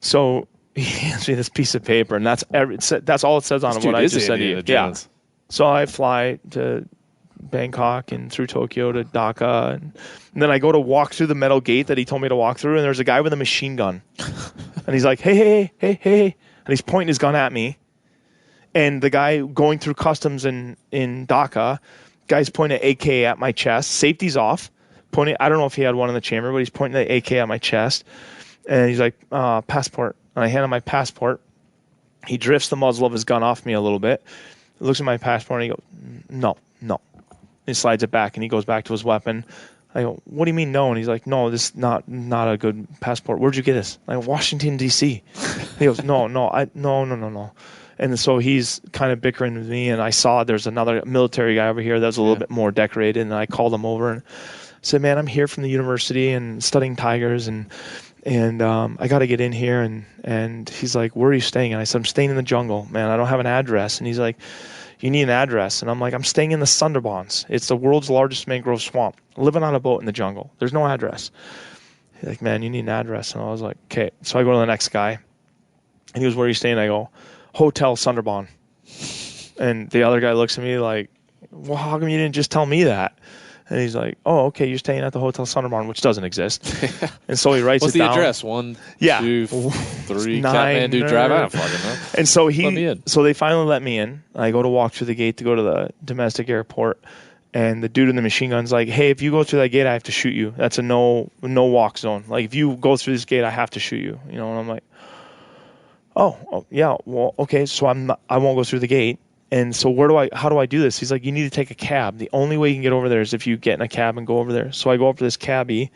So he hands me this piece of paper, and that's all it says on it. What I just said to you. Yeah. So I fly to Bangkok and through Tokyo to Dhaka, and then I go to walk through the metal gate that he told me to walk through, and there's a guy with a machine gun, and he's like, hey, and he's pointing his gun at me, and the guy going through customs in Dhaka, guy's pointing an AK at my chest, safety's off, pointing. I don't know if he had one in the chamber, but he's pointing the AK at my chest, and he's like, passport. And I hand him my passport. He drifts the muzzle of his gun off me a little bit. He looks at my passport and he goes, no. He slides it back and he goes back to his weapon. I go, what do you mean no? And he's like, no, this is not a good passport. Where'd you get this? I go, Washington, D.C. He goes, no. And so he's kind of bickering with me, and I saw there's another military guy over here that was a little bit more decorated, and I called him over, and said, man, I'm here from the university and studying tigers, and I got to get in here. And he's like, where are you staying? And I said, I'm staying in the jungle, man. I don't have an address. And he's like, you need an address. And I'm like, I'm staying in the Sundarbans. It's the world's largest mangrove swamp. Living on a boat in the jungle. There's no address. He's like, man, you need an address. And I was like, okay. So I go to the next guy. And he goes, where are you staying? I go, Hotel Sundarban. And the other guy looks at me like, well, how come you didn't just tell me that? And he's like, oh, okay, you're staying at the Hotel Sundarban, which doesn't exist. And so he writes What's it down. What's the address? 1, 2, 3, 9, Kathmandu Drive. I don't fucking know. And so let me in. So they finally let me in. I go to walk through the gate to go to the domestic airport. And the dude in the machine gun's like, hey, if you go through that gate, I have to shoot you. That's a no walk zone. Like, if you go through this gate, I have to shoot you. You know, and I'm like, oh yeah, well, okay, so I won't go through the gate. And so how do I do this? He's like, you need to take a cab. The only way you can get over there is if you get in a cab and go over there. So I go up to this cabbie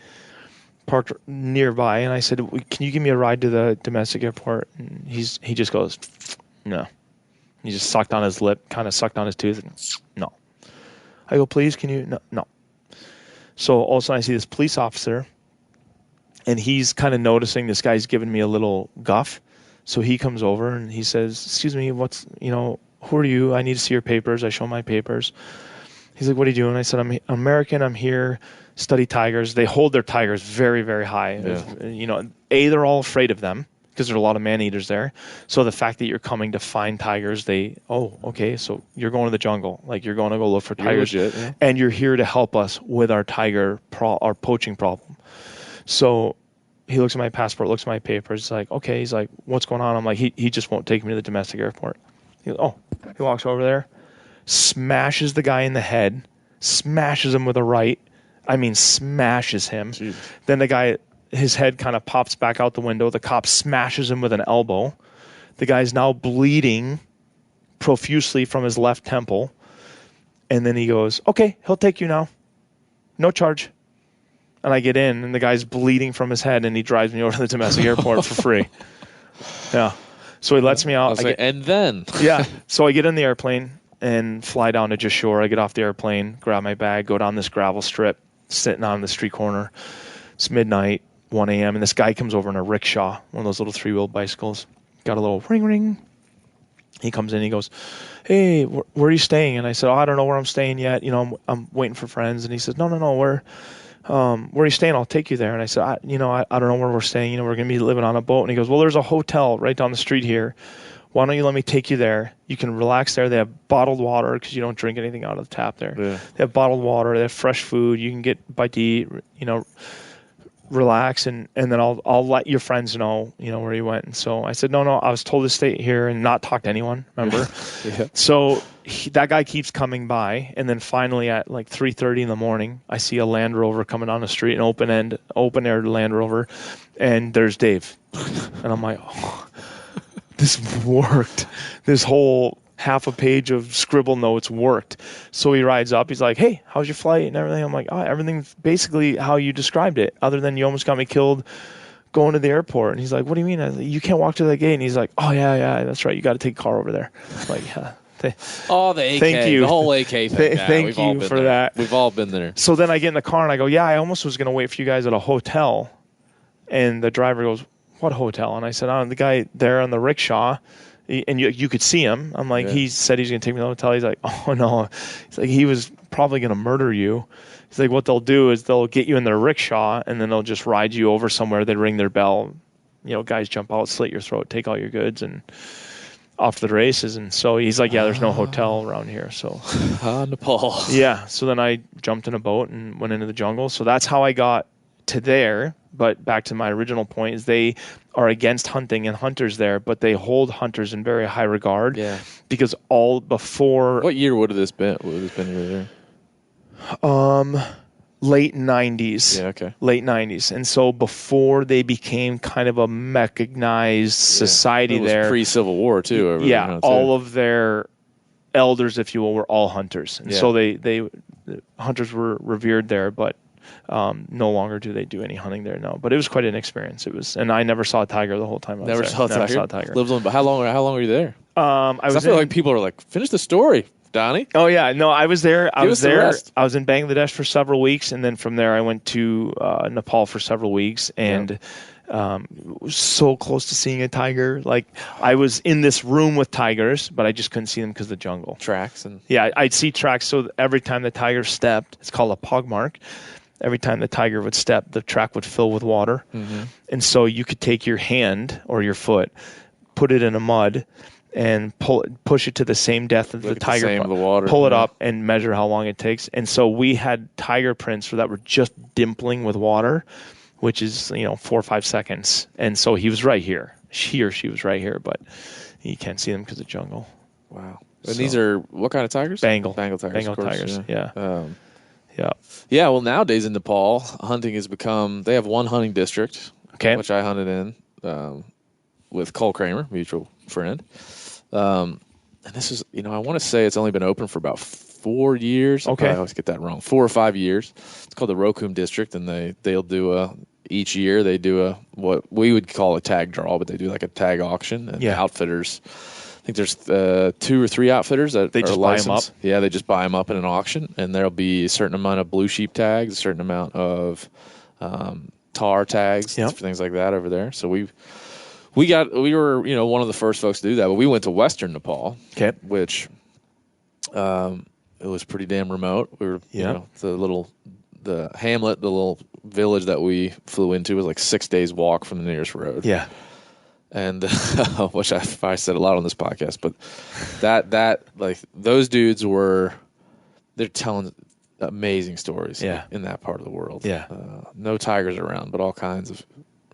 parked nearby, and I said, can you give me a ride to the domestic airport? And he just goes, no. He just sucked on his lip, kind of sucked on his tooth, and no. I go, please, can you? No. So all of a sudden I see this police officer, and he's kind of noticing this guy's giving me a little guff. So he comes over and he says, excuse me, who are you? I need to see your papers. I show my papers. He's like, what are you doing? I said, I'm American. I'm here, study tigers. They hold their tigers very, very high. Yeah. You know, they're all afraid of them because there are a lot of man-eaters there. So the fact that you're coming to find tigers, okay, so you're going to the jungle. Like, you're going to go look for tigers. Legit, yeah. And you're here to help us with our our poaching problem. So he looks at my passport, looks at my papers. He's like, okay. He's like, what's going on? I'm like, he just won't take me to the domestic airport. He goes, oh. He walks over there, smashes the guy in the head, smashes him with a right. I mean, smashes him. Jeez. Then the guy, his head kind of pops back out the window. The cop smashes him with an elbow. The guy's now bleeding profusely from his left temple. And then he goes, okay, he'll take you now. No charge. And I get in, and the guy's bleeding from his head, and he drives me over to the domestic airport for free. Yeah. So he lets me out. And then? Yeah. So I get in the airplane and fly down to just shore. I get off the airplane, grab my bag, go down this gravel strip, sitting on the street corner. It's midnight, 1 a.m., and this guy comes over in a rickshaw, one of those little three-wheeled bicycles. Got a little ring, ring. He comes in, he goes, hey, where are you staying? And I said, I don't know where I'm staying yet. You know, I'm waiting for friends. And he said, no, where are you staying? I'll take you there. And I said, I don't know where we're staying. You know, we're going to be living on a boat. And he goes, well, there's a hotel right down the street here. Why don't you let me take you there? You can relax there. They have bottled water because you don't drink anything out of the tap there. Yeah. They have bottled water. They have fresh food. You can get a bite to eat, you know, relax. And then I'll let your friends know, you know, where you went. And so I said, no, I was told to stay here and not talk to anyone, remember? Yeah. So that guy keeps coming by, and then finally at like 3:30 in the morning, I see a Land Rover coming down the street, an open-air Land Rover, and there's Dave. And I'm like, oh, this worked. This whole half a page of scribble notes worked. So he rides up. He's like, hey, how's your flight and everything? I'm like, oh, everything's basically how you described it, other than you almost got me killed going to the airport. And he's like, what do you mean? I was like, you can't walk to the gate. And he's like, oh, yeah, that's right. You got to take a car over there. I'm like, yeah. The AK. Thank you. The whole AK thing. Thank you for that. We've all been there. So then I get in the car and I go, yeah, I almost was going to wait for you guys at a hotel. And the driver goes, what hotel? And I said, the guy there on the rickshaw. And you could see him. I'm like, yeah. He said he's going to take me to the hotel. He's like, oh, no. He's like, he was probably going to murder you. He's like, what they'll do is they'll get you in their rickshaw, and then they'll just ride you over somewhere. They ring their bell. You know, guys jump out, slit your throat, take all your goods, and off to the races. And so he's like, yeah, there's no hotel around here. So Nepal. Yeah. So then I jumped in a boat and went into the jungle. So that's how I got to there. But back to my original point is they are against hunting and hunters there, but they hold hunters in very high regard. Yeah. Because all before... What year would have this been? Would have this been here? Late 90s. Yeah, okay. Late 90s. And so before they became kind of a mechanized society it was there. Pre-Civil War, too. Yeah. All of their elders, if you will, were all hunters. And so they hunters were revered there, but no longer do they do any hunting there now. But it was quite an experience. And I never saw a tiger the whole time I was Never there. saw a tiger. Never saw a tiger. How long were you there? I feel like people are like, finish the story. Donnie? Oh yeah, no, I was there. I Give was us the there. rest. I was in Bangladesh for several weeks, and then from there I went to Nepal for several weeks, and was so close to seeing a tiger. Like I was in this room with tigers, but I just couldn't see them because of the jungle. Tracks and Yeah, I'd see tracks. So every time the tiger stepped, it's called a pug mark. Every time the tiger would step, the track would fill with water, and so you could take your hand or your foot, put it in a mud, and push it to the same depth of the tiger. Same of the water. Pull it up and measure how long it takes. And so we had tiger prints that were just dimpling with water, which is 4 or 5 seconds. And so he was right here. He or she was right here, but you can't see them because of jungle. Wow. And these are what kind of tigers? Bengal tigers. Bengal of course, tigers. Yeah. Yeah. Yeah. Well, nowadays in Nepal, hunting has become. They have one hunting district, Okay. which I hunted in with Cole Kramer, mutual friend. And this is, I want to say it's only been open for about 4 years. Okay. I always get that wrong. 4 or 5 years. It's called the Rokum District, and they'll do each year they do what we would call a tag draw, but they do like a tag auction. And the outfitters, I think there's 2 or 3 outfitters that They are just buy 'em licensed. up? Yeah, they just buy them up in an auction, and there'll be a certain amount of blue sheep tags, a certain amount of tar tags, Yep. things like that over there. So we were one of the first folks to do that, but we went to Western Nepal, Okay. which it was pretty damn remote. We were the hamlet, the little village that we flew into was like 6 days walk from the nearest road. Yeah. And which I said a lot on this podcast, but that like those dudes they're telling amazing stories in that part of the world. Yeah. No tigers around, but all kinds of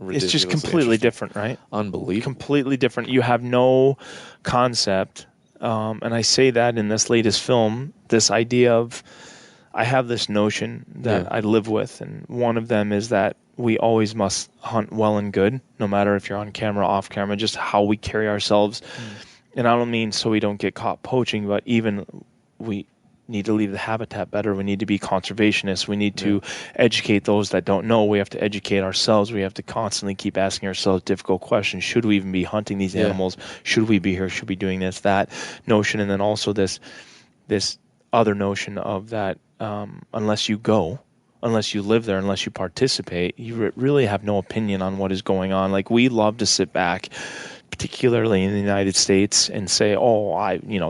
It's just ridiculously completely interesting. different, right? Unbelievable. Completely different. You have no concept. And I say that in this latest film, this idea of, I have this notion that I live with, and one of them is that we always must hunt well and good, no matter if you're on camera, off camera, just how we carry ourselves. And I don't mean so we don't get caught poaching, but even we need to leave the habitat better. We need to be conservationists. We need to educate those that don't know. We have to educate ourselves. We have to constantly keep asking ourselves difficult questions. Should we even be hunting these animals? Should we be here? Should we be doing this, that notion? And then also this other notion of that unless you go, unless you live there, unless you participate, you really have no opinion on what is going on. Like, we love to sit back, particularly in the United States, and say,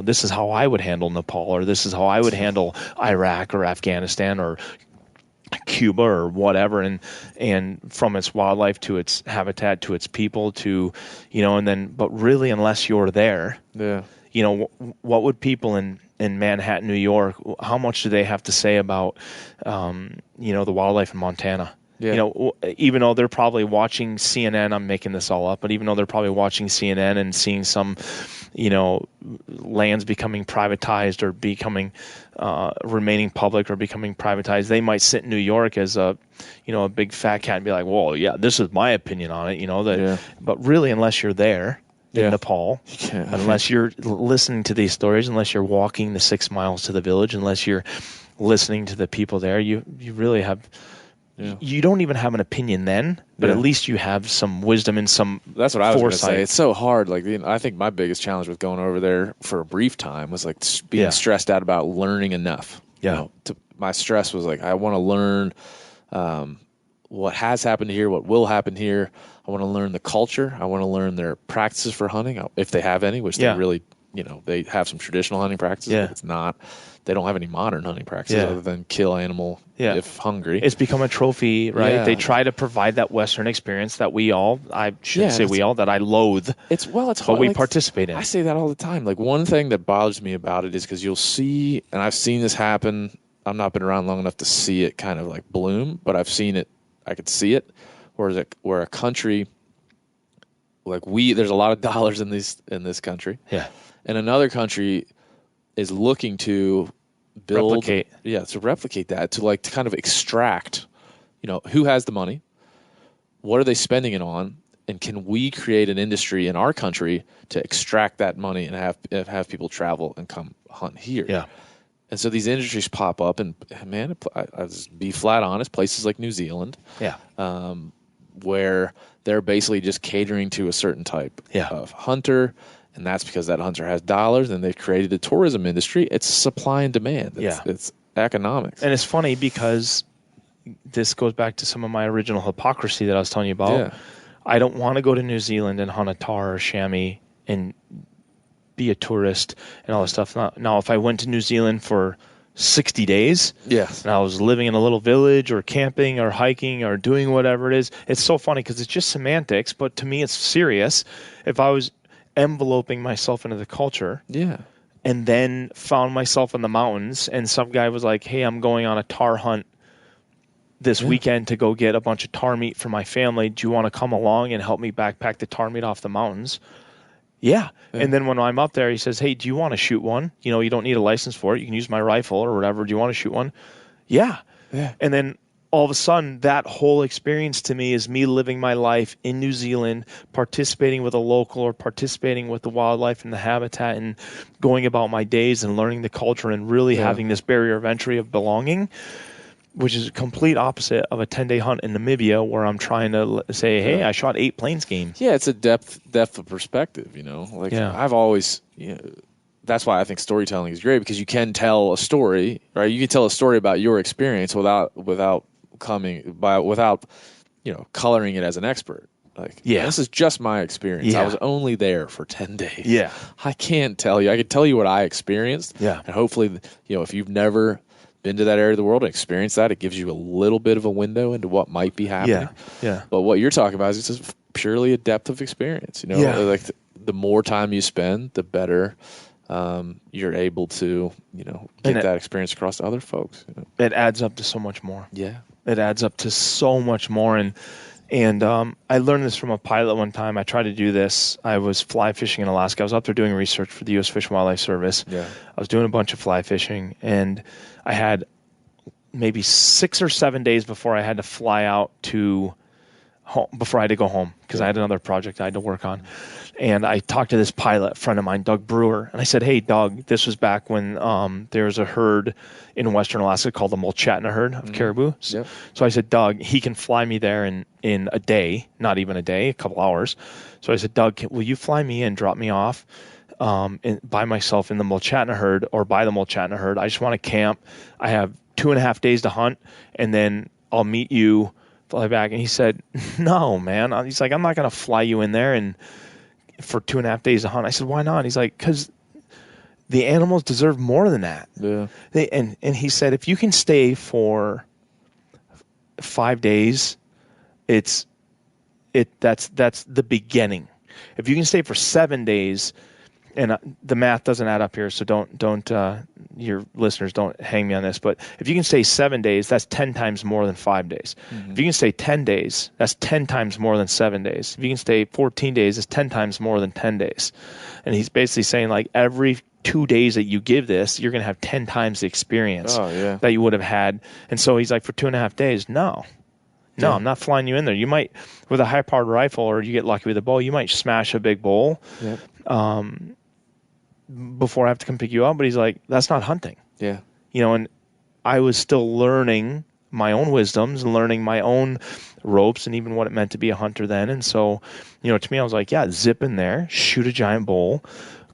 this is how I would handle Nepal, or this is how I would handle Iraq or Afghanistan or Cuba or whatever, and from its wildlife to its habitat to its people to, but really, unless you're there, what would people in Manhattan, New York, how much do they have to say about, the wildlife in Montana? Yeah. Even though they're probably watching CNN, I'm making this all up, but even though they're probably watching CNN and seeing some, lands becoming privatized or becoming, remaining public or becoming privatized, they might sit in New York as a big fat cat and be like, well, yeah, this is my opinion on it, but really, unless you're there in Nepal, unless you're listening to these stories, unless you're walking the 6 miles to the village, unless you're listening to the people there, you really have... You don't even have an opinion then, but at least you have some wisdom and some foresight. That's what I was going to say. It's so hard. Like, I think my biggest challenge with going over there for a brief time was like being stressed out about learning enough. My stress was like, I want to learn what has happened here, what will happen here. I want to learn the culture. I want to learn their practices for hunting, if they have any, which they really, they have some traditional hunting practices, but it's not. They don't have any modern hunting practices other than kill animal if hungry. It's become a trophy, right? Yeah. They try to provide that Western experience that I shouldn't say we all, that I loathe. It's hard. But we participate in. I say that all the time. Like, one thing that bothers me about it is because you'll see, and I've seen this happen. I've not been around long enough to see it kind of like bloom, but I've seen it. I could see it. Where a country, like there's a lot of dollars in this country. Yeah. And another country is looking to replicate that, to kind of extract, who has the money, what are they spending it on, and can we create an industry in our country to extract that money and have people travel and come hunt here? Yeah. And so these industries pop up, and man, I'll just be flat honest, places like New Zealand, where they're basically just catering to a certain type of hunter. And that's because that hunter has dollars, and they've created the tourism industry. It's supply and demand. It's economics. And it's funny because this goes back to some of my original hypocrisy that I was telling you about. Yeah. I don't want to go to New Zealand and hunt a tar or chamois and be a tourist and all this stuff. Now, if I went to New Zealand for 60 days, Yes. and I was living in a little village or camping or hiking or doing whatever it is, it's so funny because it's just semantics, but to me it's serious. If I was enveloping myself into the culture, Yeah. and then found myself in the mountains, and some guy was like, hey, I'm going on a tar hunt this weekend to go get a bunch of tar meat for my family. Do you want to come along and help me backpack the tar meat off the mountains? Yeah. And then when I'm up there, he says, hey, do you want to shoot one? You know, you don't need a license for it. You can use my rifle or whatever. Do you want to shoot one? Yeah. And then all of a sudden, that whole experience to me is me living my life in New Zealand, participating with a local or participating with the wildlife and the habitat and going about my days and learning the culture and really having this barrier of entry of belonging, which is a complete opposite of a 10-day hunt in Namibia where I'm trying to say, hey, I shot 8 plains game. Yeah, it's a depth of perspective, you know. Like I've always, that's why I think storytelling is great, because you can tell a story, right? You can tell a story about your experience without coloring it as an expert. Like, this is just my experience. I was only there for 10 days. Yeah. I can't tell you. I could tell you what I experienced. Yeah. And hopefully, if you've never been to that area of the world and experienced that, it gives you a little bit of a window into what might be happening. Yeah. But what you're talking about is just purely a depth of experience. Like the more time you spend, the better you're able to, get that experience across to other folks. It adds up to so much more. Yeah. It adds up to so much more. And I learned this from a pilot one time. I tried to do this. I was fly fishing in Alaska. I was up there doing research for the U.S. Fish and Wildlife Service. Yeah. I was doing a bunch of fly fishing, and I had maybe 6 or 7 days before I had to fly out to home, before I had to go home, because I had another project I had to work on. And I talked to this pilot friend of mine, Doug Brewer, and I said, hey, Doug, this was back when there was a herd in western Alaska called the Mulchatna herd of caribou. Yep. So I said, Doug, he can fly me there in a day, not even a day, a couple hours. So I said, Doug, will you fly me and drop me off by myself in the Mulchatna herd or by the Mulchatna herd? I just want to camp. I have 2.5 days to hunt, and then I'll meet you, fly back. And he said, no, man. He's like, I'm not going to fly you in there and for 2.5 days to hunt. I said, why not? He's like, because the animals deserve more than that. Yeah. And he said, if you can stay for 5 days, that's the beginning. If you can stay for 7 days, and the math doesn't add up here, so don't your listeners don't hang me on this, but if you can stay 7 days, that's 10 times more than 5 days. Mm-hmm. If you can stay 10 days, that's 10 times more than 7 days. If you can stay 14 days, it's 10 times more than 10 days. And he's basically saying, like, every 2 days that you give this, you're going to have 10 times the experience that you would have had. And so he's like, for 2.5 days, no, I'm not flying you in there. You might, with a high-powered rifle, or you get lucky with a bow, you might smash a big bull. Yep. Before I have to come pick you up, but he's like, that's not hunting. Yeah. And I was still learning my own wisdoms and learning my own ropes and even what it meant to be a hunter then. And so, to me, I was like, zip in there, shoot a giant bull,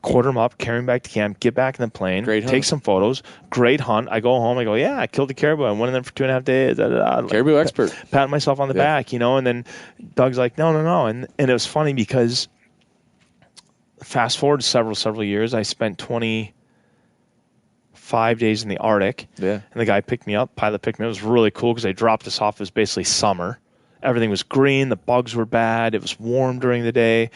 quarter him up, carry him back to camp, get back in the plane, take some photos, great hunt. I go home, I go, I killed a caribou. I went in there for 2.5 days. Caribou expert. Patting myself on the back, and then Doug's like, no. And it was funny because fast forward several years, I spent 25 days in the Arctic. Yeah. And the guy picked me up, pilot picked me up. It was really cool because they dropped us off. It was basically summer. Everything was green. The bugs were bad. It was warm during the day.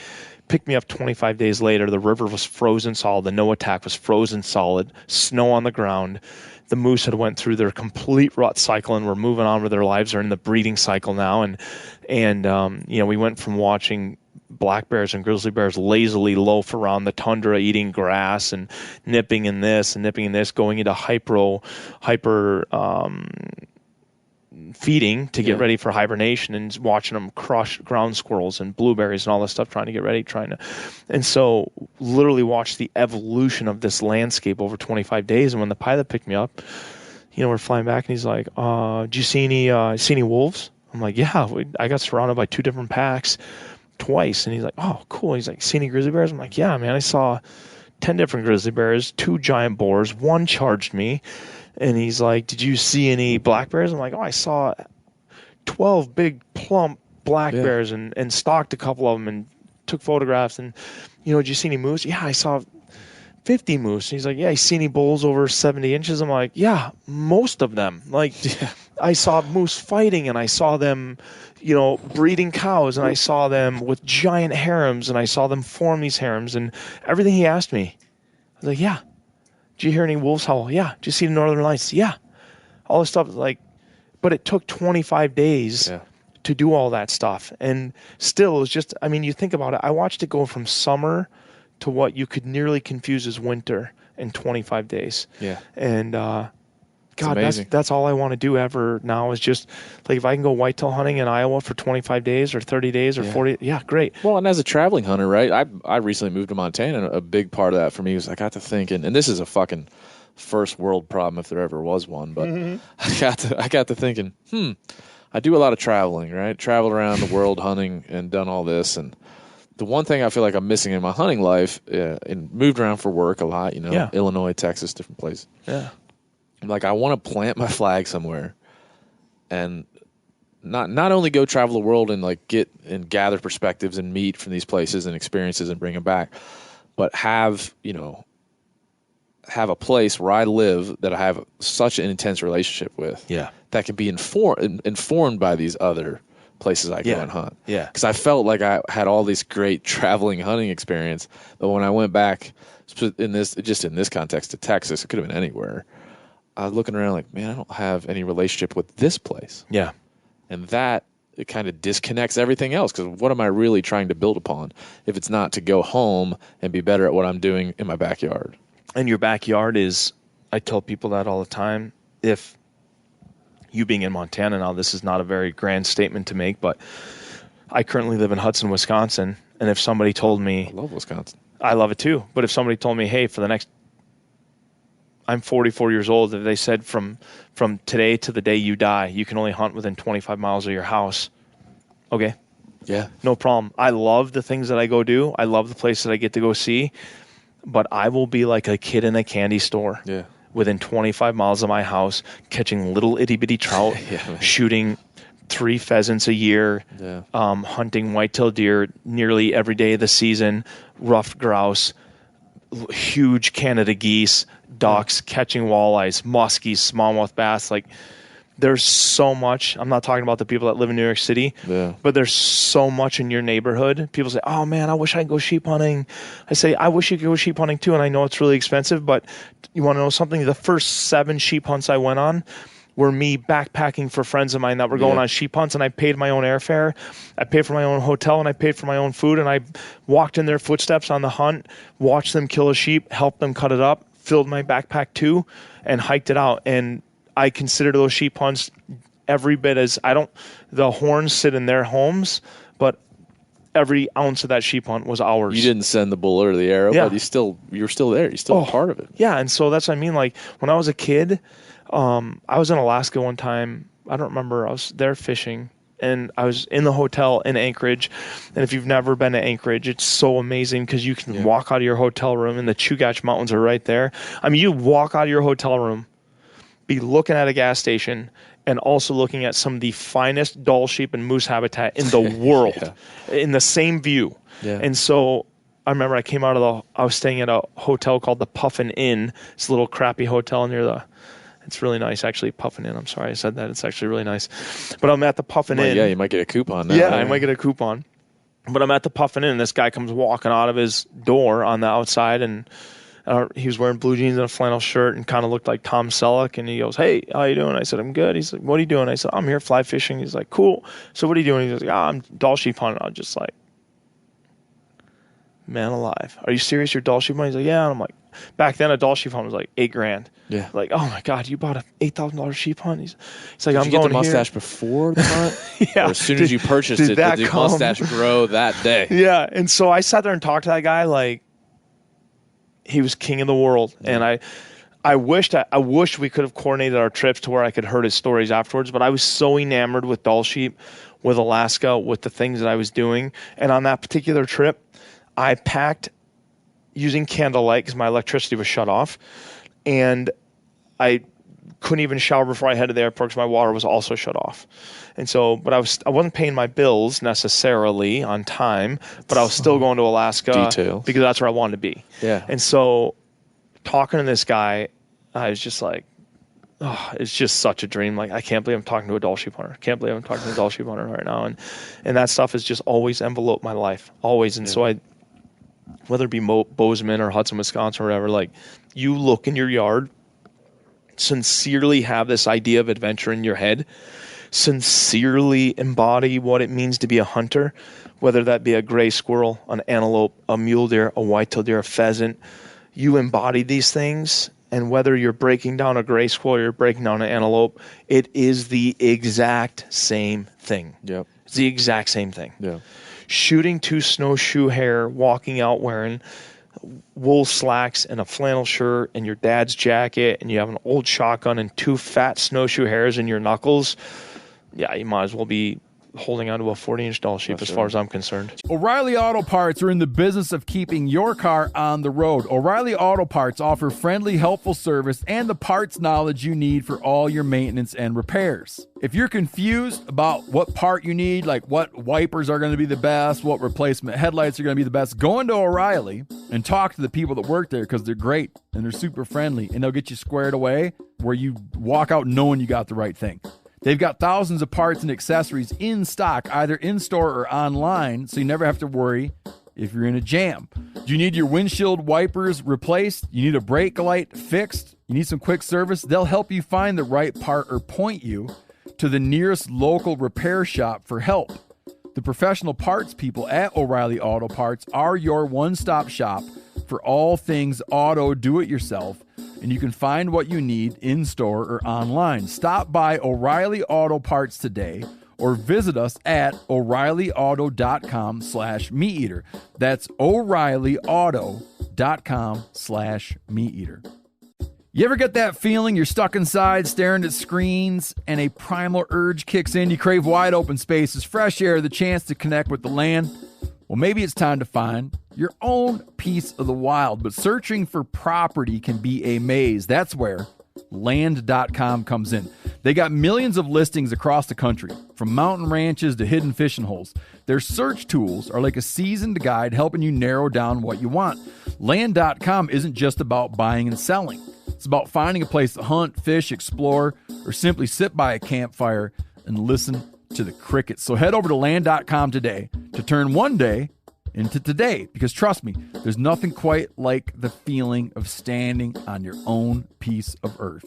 Picked me up 25 days later. The river was frozen solid. The NOAA was frozen solid. Snow on the ground. The moose had went through their complete rut cycle and were moving on with their lives. They're in the breeding cycle now. And we went from watching black bears and grizzly bears lazily loaf around the tundra eating grass and nipping in this and nipping in this, going into hyper feeding to get ready for hibernation, and watching them crush ground squirrels and blueberries and all this stuff, trying to get ready, and so literally watch the evolution of this landscape over 25 days. And when the pilot picked me up, we're flying back, and he's like, "Do you see any wolves?" I'm like, "Yeah, I got surrounded by 2 different packs. twice. And he's like, oh, cool. He's like, see any grizzly bears? I'm like, yeah, man, I saw 10 different grizzly bears, 2 giant boars, 1 charged me. And he's like, did you see any black bears? I'm like, oh, I saw 12 big plump black bears and stalked a couple of them and took photographs. And, did you see any moose? Yeah, I saw 50 moose. And he's like, yeah, you see any bulls over 70 inches? I'm like, yeah, most of them. Like, I saw moose fighting, and I saw them, breeding cows, and I saw them with giant harems, and I saw them form these harems, and everything he asked me. I was like, yeah. Did you hear any wolves howl? Yeah. Did you see the northern lights? Yeah. All this stuff, like, but it took 25 days to do all that stuff. And still, it was just, you think about it. I watched it go from summer to what you could nearly confuse as winter in 25 days. Yeah. And, God, that's all I want to do ever now is just, like, if I can go whitetail hunting in Iowa for 25 days or 30 days or 40, great. Well, and as a traveling hunter, right, I recently moved to Montana, and a big part of that for me was I got to thinking, and this is a fucking first world problem if there ever was one, but I got to thinking, I do a lot of traveling, right? Traveled around the world hunting and done all this, and the one thing I feel like I'm missing in my hunting life, and moved around for work a lot, Illinois, Texas, different places. Yeah. Like, I want to plant my flag somewhere and not only go travel the world and, like, get and gather perspectives and meet from these places and experiences and bring them back, but have a place where I live that I have such an intense relationship with that can be informed by these other places I go and hunt. Yeah. Because I felt like I had all this great traveling hunting experience, but when I went back in this context to Texas, it could have been anywhere. I was looking around like, man, I don't have any relationship with this place. Yeah. And that, it kind of disconnects everything else, because what am I really trying to build upon if it's not to go home and be better at what I'm doing in my backyard? And your backyard is, I tell people that all the time, if you being in Montana now, this is not a very grand statement to make, but I currently live in Hudson, Wisconsin, and if somebody told me... I love Wisconsin. I love it too, but if somebody told me, hey, for the next... I'm 44 years old. If they said from today to the day you die, you can only hunt within 25 miles of your house. Okay. Yeah. No problem. I love the things that I go do. I love the places that I get to go see. But I will be like a kid in a candy store. Yeah. Within 25 miles of my house, catching little itty-bitty trout, shooting 3 pheasants a year, hunting whitetail deer nearly every day of the season, ruffed grouse, huge Canada geese, ducks, catching walleyes, muskies, smallmouth bass. Like, there's so much. I'm not talking about the people that live in New York City, but there's so much in your neighborhood. People say, oh man, I wish I could go sheep hunting. I say, I wish you could go sheep hunting too, and I know it's really expensive, but you want to know something? The first 7 sheep hunts I went on were me backpacking for friends of mine that were going on sheep hunts, and I paid my own airfare, I paid for my own hotel, and I paid for my own food, and I walked in their footsteps on the hunt, watched them kill a sheep, helped them cut it up, filled my backpack too, and hiked it out. And I consider those sheep hunts every bit as, the horns sit in their homes, but every ounce of that sheep hunt was ours. You didn't send the bullet or the arrow, but you're still there. You're still a part of it. Yeah, and so that's what I mean. Like, when I was a kid, I was in Alaska one time. I don't remember. I was there fishing, and I was in the hotel in Anchorage. And if you've never been to Anchorage, it's so amazing because you can walk out of your hotel room, and the Chugach Mountains are right there. I mean, you walk out of your hotel room, be looking at a gas station, and also looking at some of the finest Dall sheep and moose habitat in the world in the same view. Yeah. And so I remember I was staying at a hotel called the Puffin Inn. It's a little crappy hotel near it's really nice, actually. Puffin Inn. I'm sorry I said that. It's actually really nice. But I'm at the Puffin Inn. Yeah, you might get a coupon now. Yeah, I might get a coupon. But I'm at the Puffin Inn, and this guy comes walking out of his door on the outside, and he was wearing blue jeans and a flannel shirt and kind of looked like Tom Selleck. And he goes, hey, how you doing? I said, I'm good. He's like, what are you doing? I said, I'm here fly fishing. He's like, cool. So what are you doing? He's like, I'm Dall sheep hunting. I was just like, man alive. Are you serious? You're Dall sheep hunting? He's like, yeah. And I'm like, back then a Dall sheep hunt was like $8,000. Yeah. Like, oh my God, you bought a $8,000 sheep hunt? He's like, Did you get the mustache before the hunt? Yeah. Or as soon as you purchased it, did the mustache grow that day? Yeah. And so I sat there and talked to that guy like he was king of the world. Yeah. And I wished we could have coordinated our trips to where I could hear his stories afterwards, but I was so enamored with Dall sheep with Alaska, with the things that I was doing. And on that particular trip, I packed using candlelight because my electricity was shut off. And I couldn't even shower before I headed to the airport because my water was also shut off. And so, but I wasn't paying my bills necessarily on time, but I was still going to Alaska Details. because that's where I wanted to be. Yeah. And so talking to this guy, I was just like, oh, it's just such a dream. Like, I can't believe I'm talking to a Dall sheep hunter. I can't believe I'm talking to a Dall sheep hunter right now. And that stuff has just always enveloped my life, always. And so whether it be Bozeman or Hudson, Wisconsin or whatever, like, you look in your yard, sincerely have this idea of adventure in your head, sincerely embody what it means to be a hunter, whether that be a gray squirrel, an antelope, a mule deer, a white-tailed deer, a pheasant. You embody these things, and whether you're breaking down a gray squirrel or you're breaking down an antelope, it is the exact same thing. Yep. It's the exact same thing. Yeah. Shooting 2 snowshoe hare, walking out wearing wool slacks and a flannel shirt and your dad's jacket, and you have an old shotgun and 2 fat snowshoe hares in your knuckles, yeah, you might as well be holding onto a 40-inch Dall sheep. That's as far as I'm concerned. O'Reilly Auto Parts are in the business of keeping your car on the road. O'Reilly Auto Parts offer friendly, helpful service and the parts knowledge you need for all your maintenance and repairs. If you're confused about what part you need, like what wipers are going to be the best, what replacement headlights are going to be the best, go into O'Reilly and talk to the people that work there, because they're great and they're super friendly, and they'll get you squared away where you walk out knowing you got the right thing. They've got thousands of parts and accessories in stock, either in-store or online, so you never have to worry if you're in a jam. Do you need your windshield wipers replaced? You need a brake light fixed? You need some quick service? They'll help you find the right part or point you to the nearest local repair shop for help. The professional parts people at O'Reilly Auto Parts are your one-stop shop for all things auto do-it-yourself, and you can find what you need in-store or online. Stop by O'Reilly Auto Parts today or visit us at O'ReillyAuto.com/MeatEater. That's O'ReillyAuto.com/MeatEater. You ever get that feeling you're stuck inside staring at screens and a primal urge kicks in? You crave wide open spaces, fresh air, the chance to connect with the land. Well, maybe it's time to find your own piece of the wild, but searching for property can be a maze. That's where Land.com comes in. They got millions of listings across the country, from mountain ranches to hidden fishing holes. Their search tools are like a seasoned guide helping you narrow down what you want. Land.com isn't just about buying and selling. It's about finding a place to hunt, fish, explore, or simply sit by a campfire and listen to the crickets. So head over to Land.com today to turn one day into today, because trust me, there's nothing quite like the feeling of standing on your own piece of earth.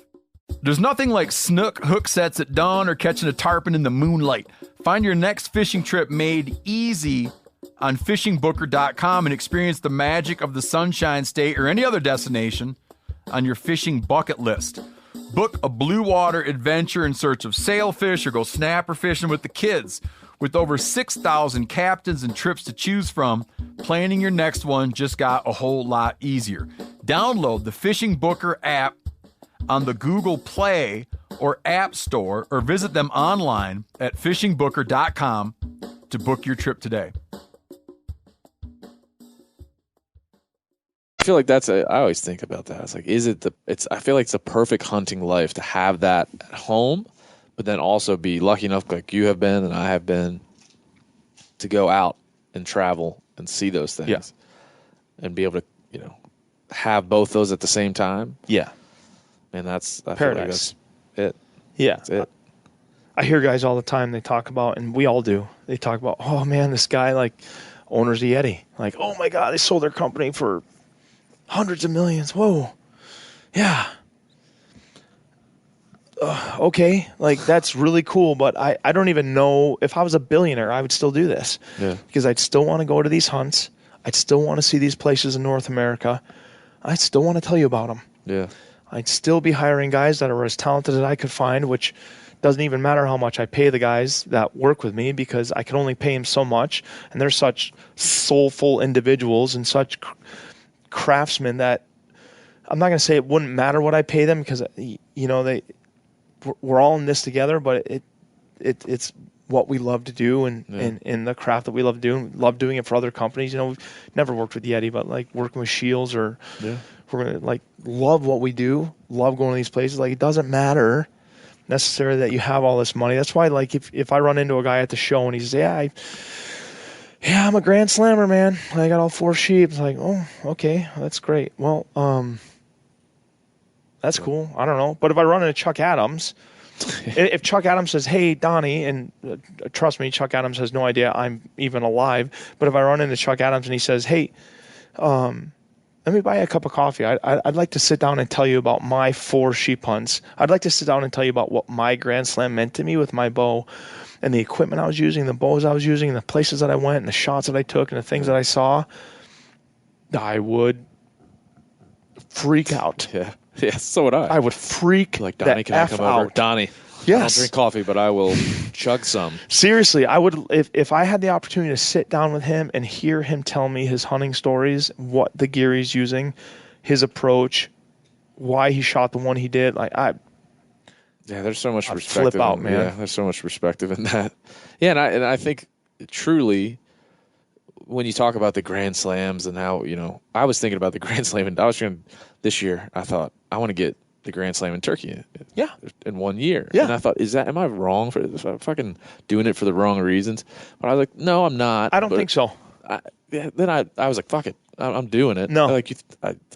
There's nothing like snook hook sets at dawn or catching a tarpon in the moonlight. Find your next fishing trip made easy on fishingbooker.com and experience the magic of the Sunshine State or any other destination on your fishing bucket list. Book a blue water adventure in search of sailfish or go snapper fishing with the kids. With over 6,000 captains and trips to choose from, planning your next one just got a whole lot easier. Download the Fishing Booker app on the Google Play or App Store, or visit them online at fishingbooker.com to book your trip today. I feel like I always think about that. It's like, I feel like it's a perfect hunting life to have that at home, but then also be lucky enough, like you have been and I have been, to go out and travel and see those things, and be able to, have both those at the same time. Yeah. And I Paradise. feel like that's it. Yeah. That's it. I hear guys all the time, they talk about, and we all do, they talk about, oh man, this guy, like, owner's the Yeti. Like, oh my God, they sold their company for hundreds of millions. Whoa. Yeah. Okay. Like, that's really cool. But I don't even know if I was a billionaire, I would still do this. Yeah. Because I'd still want to go to these hunts. I'd still want to see these places in North America. I still want to tell you about them. Yeah. I'd still be hiring guys that are as talented as I could find, which doesn't even matter how much I pay the guys that work with me, because I can only pay them so much. And they're such soulful individuals and such craftsmen that I'm not going to say it wouldn't matter what I pay them, because we're all in this together, but it's what we love to do and in the craft that we love doing. Love doing it for other companies. We've never worked with Yeti, but like working with Shields or we're gonna like love what we do. Love going to these places. Like it doesn't matter necessarily that you have all this money. That's why like if I run into a guy at the show and he says, I'm a Grand Slammer, man. I got all 4 sheep. It's like, oh, okay, that's great. Well, that's cool. I don't know. But if I run into Chuck Adams, if Chuck Adams says, hey, Donnie, and trust me, Chuck Adams has no idea I'm even alive. But if I run into Chuck Adams and he says, hey, let me buy you a cup of coffee. I'd like to sit down and tell you about my 4 sheep hunts. I'd like to sit down and tell you about what my Grand Slam meant to me with my bow and the equipment I was using, the bows I was using, and the places that I went, and the shots that I took, and the things that I saw. I would freak out. Yeah. Yeah, so would I. I would freak like, Donnie, can I come over? Donnie, yes. I don't drink coffee, but I will chug some. Seriously, I would if I had the opportunity to sit down with him and hear him tell me his hunting stories, what the gear he's using, his approach, why he shot the one he did. Yeah, there's so much I'd perspective. Flip out, man. Yeah, there's so much perspective in that. Yeah, and I think truly, when you talk about the Grand Slams and how I was thinking about the Grand Slam, and this year I thought I want to get the Grand Slam in Turkey. Yeah, in 1 year. Yeah, and I thought, am I wrong for fucking doing it for the wrong reasons? But I was like, no, I'm not. I don't think so. Then I was like, fuck it, I'm doing it. No,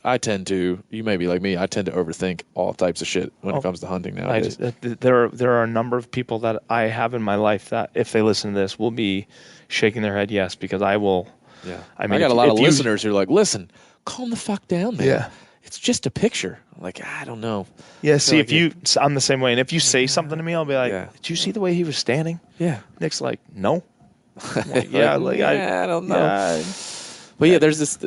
I tend to. You may be like me. I tend to overthink all types of shit when it comes to hunting nowadays. There are a number of people that I have in my life that, if they listen to this, will be shaking their head yes, because I will. Yeah, I mean, I got a lot of listeners who are like, listen, calm the fuck down, man. Yeah. It's just a picture. I'm like, I don't know. Yeah, see, I'm the same way. And if you say something to me, I'll be like, did you see the way he was standing? Yeah. Nick's like, no. Like, I don't know. Yeah. But yeah, there's this,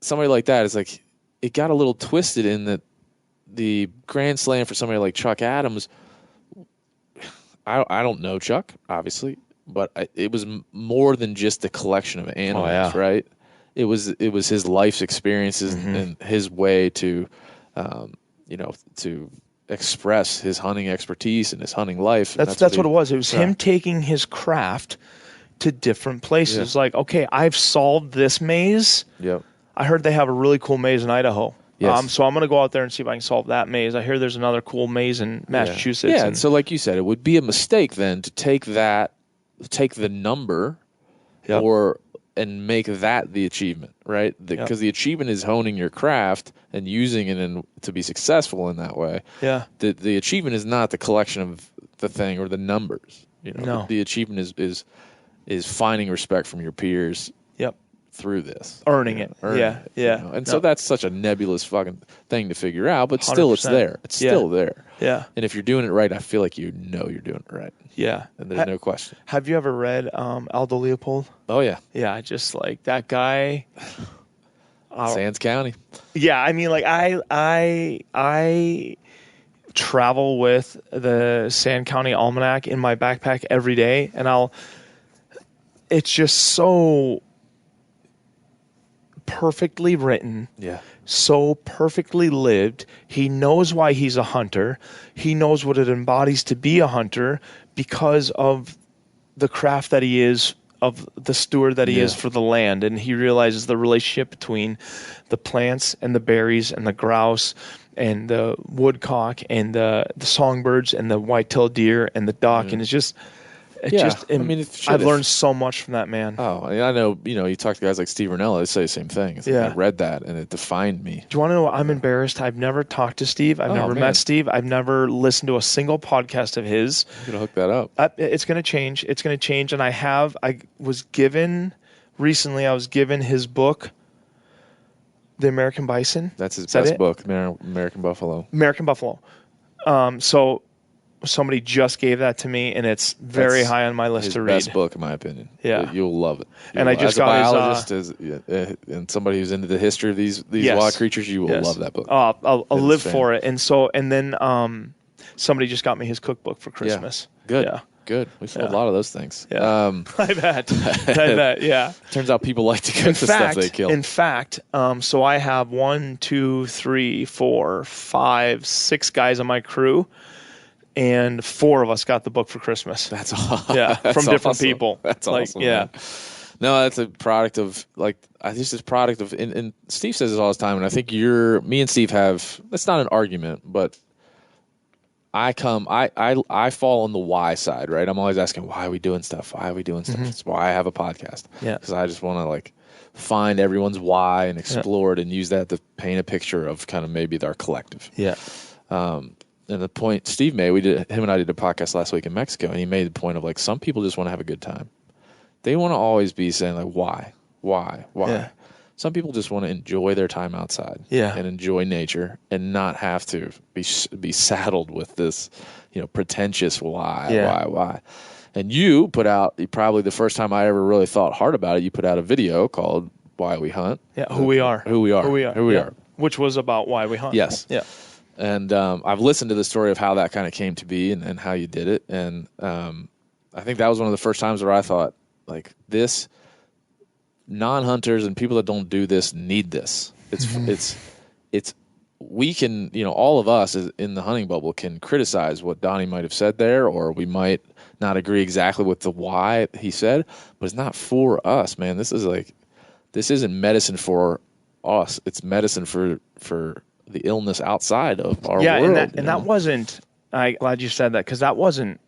somebody like that is like, it got a little twisted in that the Grand Slam for somebody like Chuck Adams, I don't know Chuck, obviously, but it was more than just a collection of animals, right? It was his life's experiences and his way to, to express his hunting expertise and his hunting life. That's what it was. It was him taking his craft to different places. Like, okay, I've solved this maze. Yep. I heard they have a really cool maze in Idaho. Yes. So I'm going to go out there and see if I can solve that maze. I hear there's another cool maze in Massachusetts. Yeah, and so like you said, it would be a mistake then to take the number and make that the achievement, right? Because the achievement is honing your craft and using it to be successful in that way. Yeah. The achievement is not the collection of the thing or the numbers. No. The achievement is finding respect from your peers. Yep. Through this, earning it. And so that's such a nebulous fucking thing to figure out, but still 100%. It's there. It's still there. Yeah. And if you're doing it right, I feel like you're doing it right. Yeah. And there's no question. Have you ever read Aldo Leopold? Oh yeah. Yeah, I just like that guy. Sands County. Yeah, I mean, like I travel with the Sand County Almanac in my backpack every day, and it's just so perfectly written, so perfectly lived. He knows why he's a hunter. He knows what it embodies to be a hunter because of the craft that he is, of the steward that he is for the land. And he realizes the relationship between the plants and the berries and the grouse and the woodcock and the songbirds and the white-tailed deer and the duck. And it's just... I've learned so much from that man. Oh, I know. You talk to guys like Steve Ranella, they say the same thing. I read that and it defined me. Do you want to know what? I'm embarrassed. I've never talked to Steve. I've never met Steve. I've never listened to a single podcast of his. I'm gonna hook that up. It's gonna change. It's gonna change. And I was given his book, The American Bison. That's his best book, American Buffalo. American Buffalo. So somebody just gave that to me, and it's very high on my list to read. His best book, in my opinion. Yeah, you'll love it. I just got a biologist, and somebody who's into the history of these wild creatures, you will love that book. I'll live for it. And then somebody just got me his cookbook for Christmas. Yeah. Good. Yeah. Good. We sold a lot of those things. Yeah. I bet. Yeah. Turns out people like to cook the stuff they kill. In fact, so I have 1, 2, 3, 4, 5, 6 guys on my crew and 4 of us got the book for Christmas. That's awesome. Yeah, from different awesome. people. That's like, awesome. Yeah. Man. No, that's a product of I think it's product of, and Steve says this all the time, and I think me and Steve have, that's not an argument, but I fall on the why side, right? I'm always asking, why are we doing stuff? Why are we doing stuff? That's why I have a podcast. Yeah. Because I just want to find everyone's why and explore it and use that to paint a picture of kind of maybe our collective. Yeah. And the point Steve made, him and I did a podcast last week in Mexico, and he made the point of some people just want to have a good time. They want to always be saying why. Yeah. Some people just want to enjoy their time outside, and enjoy nature, and not have to be saddled with this, pretentious why. And you put out, probably the first time I ever really thought hard about it, you put out a video called "Why We Hunt." Yeah, who we are, which was about why we hunt. Yes. Yeah. And I've listened to the story of how that kind of came to be and how you did it, and I think that was one of the first times where I thought, this, non-hunters and people that don't do this need this. It's we can, all of us in the hunting bubble can criticize what Donnie might have said there, or we might not agree exactly with the why he said, but it's not for us, man. This isn't medicine for us. It's medicine for the illness outside of our world. And that wasn't, I'm glad you said that, because that wasn't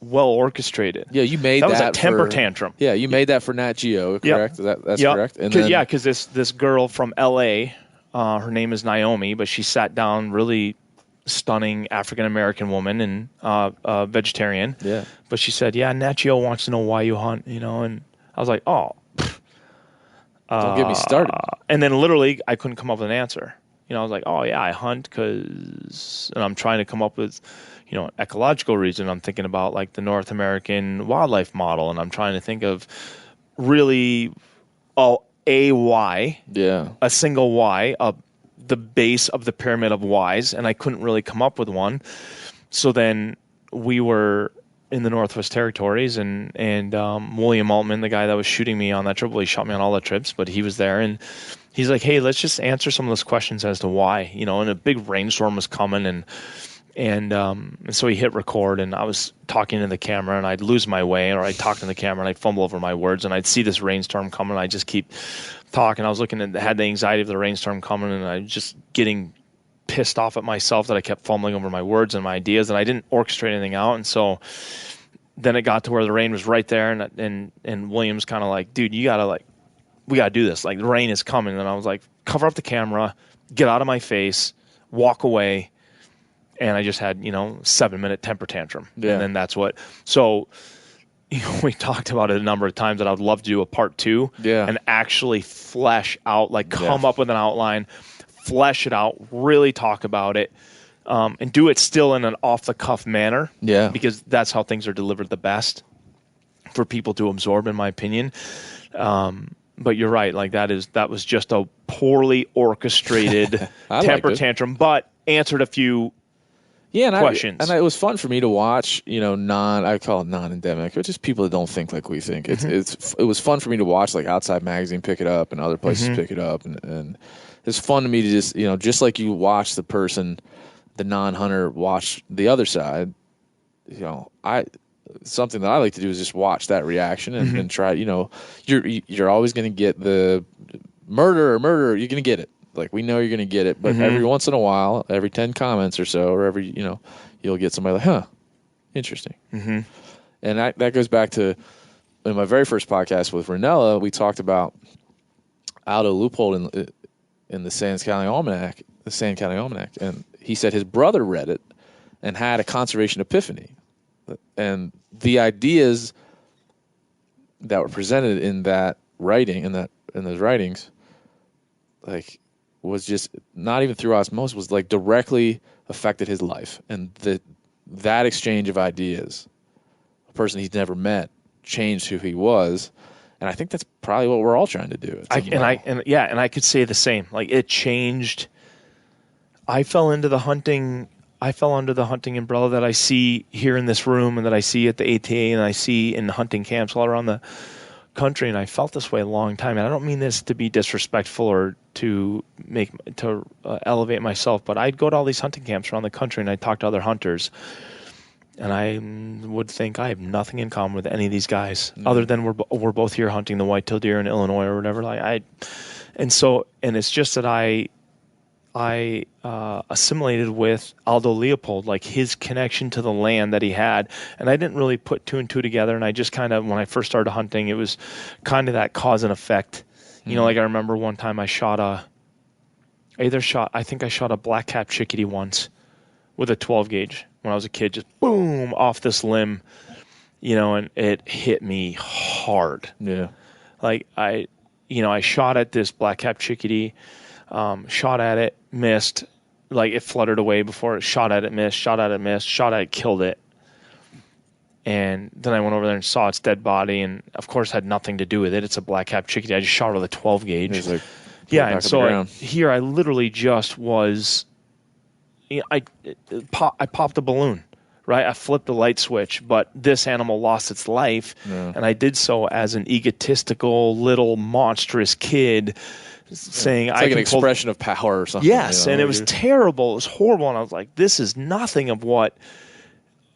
well orchestrated. Yeah, you made that. That was a temper tantrum. Yeah, you made that for Nat Geo, correct? Yep. That's correct. And because this girl from L.A., her name is Naomi, but she sat down, really stunning African American woman and vegetarian. Yeah. But she said, "Yeah, Nat Geo wants to know why you hunt," and I was like, "Oh, don't get me started." And then literally, I couldn't come up with an answer. I was like, "Oh yeah, I hunt because," and I'm trying to come up with, ecological reason. I'm thinking about the North American wildlife model, and I'm trying to think of really a why, a single why, the base of the pyramid of whys, and I couldn't really come up with one. So then we were in the Northwest Territories, and William Altman, the guy that was shooting me on that trip, he shot me on all the trips, but he was there, and he's like, "Hey, let's just answer some of those questions as to why," and a big rainstorm was coming, and so he hit record, and I was talking to the camera, and I'd lose my way, or I'd talk to the camera, and I'd fumble over my words, and I'd see this rainstorm coming, and I'd just keep talking. I was had the anxiety of the rainstorm coming, and I was just getting pissed off at myself that I kept fumbling over my words and my ideas, and I didn't orchestrate anything out. And so then it got to where the rain was right there, and William's kind of like, "Dude, we gotta do this. The rain is coming." And I was like, "Cover up the camera, get out of my face, walk away." And I just had, 7-minute temper tantrum. Yeah. And then that's what, so, we talked about it a number of times that I would love to do a part 2 and actually flesh out, come up with an outline, flesh it out, really talk about it, and do it still in an off-the-cuff manner. Yeah. Because that's how things are delivered the best for people to absorb, in my opinion. But you're right. That was just a poorly orchestrated temper tantrum, but answered a few questions. And it was fun for me to watch, I call it non-endemic, but just people that don't think like we think. It was fun for me to watch, Outside Magazine pick it up and other places pick it up. And it's fun to me to just, just like you watch the person, the non-hunter, watch the other side, something that I like to do is just watch that reaction and try, you're always going to get the murder, you're going to get it. We know you're going to get it, but every once in a while, every 10 comments or so, or every, you'll get somebody like, interesting. And that goes back to, in my very first podcast with Ranella, we talked about Aldo Leupold in the Sand County Almanac, and he said his brother read it and had a conservation epiphany. And the ideas that were presented in that writing, in those writings, was just not even through osmosis, was directly affected his life. And that exchange of ideas, a person he's never met, changed who he was. And I think that's probably what we're all trying to do. I could say the same. It changed. I fell under the hunting umbrella that I see here in this room, and that I see at the ATA, and I see in hunting camps all around the country, and I felt this way a long time. And I don't mean this to be disrespectful or to elevate myself, but I'd go to all these hunting camps around the country, and I'd talk to other hunters, And I would think I have nothing in common with any of these guys, other than we're both here hunting the white-tailed deer in Illinois or whatever. And it's just that I assimilated with Aldo Leopold, like his connection to the land that he had, and I didn't really put two and two together. And I just kind of, when I first started hunting, it was kind of that cause and effect. You know, like I remember one time I think I shot a black-cap chickadee once with a 12 gauge. When I was a kid, just boom, off this limb, and it hit me hard. Yeah. Like I shot at this black-cap chickadee, shot at it, missed, like it fluttered away before it, shot at it, missed, shot at it, missed, shot at it, killed it. And then I went over there and saw its dead body, and of course had nothing to do with it. It's a black-cap chickadee. I just shot with a 12 gauge. Like, yeah, and so here I literally just was... I popped a balloon, right? I flipped the light switch, but this animal lost its life, and I did so as an egotistical, little, monstrous kid saying... It's like an expression of power or something. Yes, and it was terrible. It was horrible, and I was like, this is nothing of what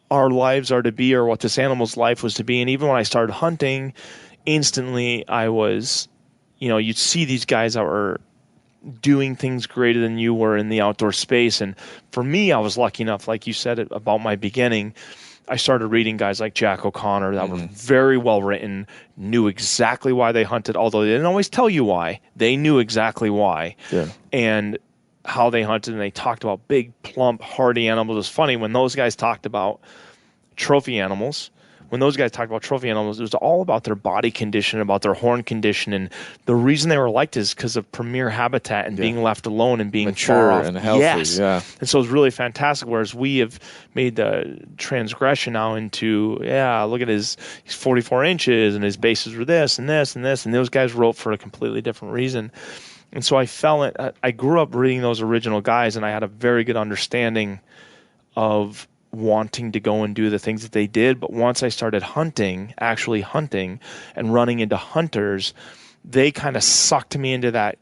our lives are to be or what this animal's life was to be. And even when I started hunting, instantly I was... you'd see these guys that were doing things greater than you were in the outdoor space. And for me, I was lucky enough, like you said about my beginning, I started reading guys like Jack O'Connor that were very well written, knew exactly why they hunted, although they didn't always tell you why. They knew exactly why. Yeah. And how they hunted, and they talked about big, plump, hardy animals. It was funny when those guys talked about trophy animals. When those guys talked about trophy animals, it was all about their body condition, about their horn condition, and the reason they were liked is because of premier habitat and being left alone and being mature far off. And healthy. Yes. Yeah. And so it's really fantastic. Whereas we have made the transgression now into, look at he's 44 inches and his bases were this and this and this, and those guys wrote for a completely different reason. And so I grew up reading those original guys, and I had a very good understanding of wanting to go and do the things that they did. But once I started actually hunting and running into hunters, they kind of sucked me into that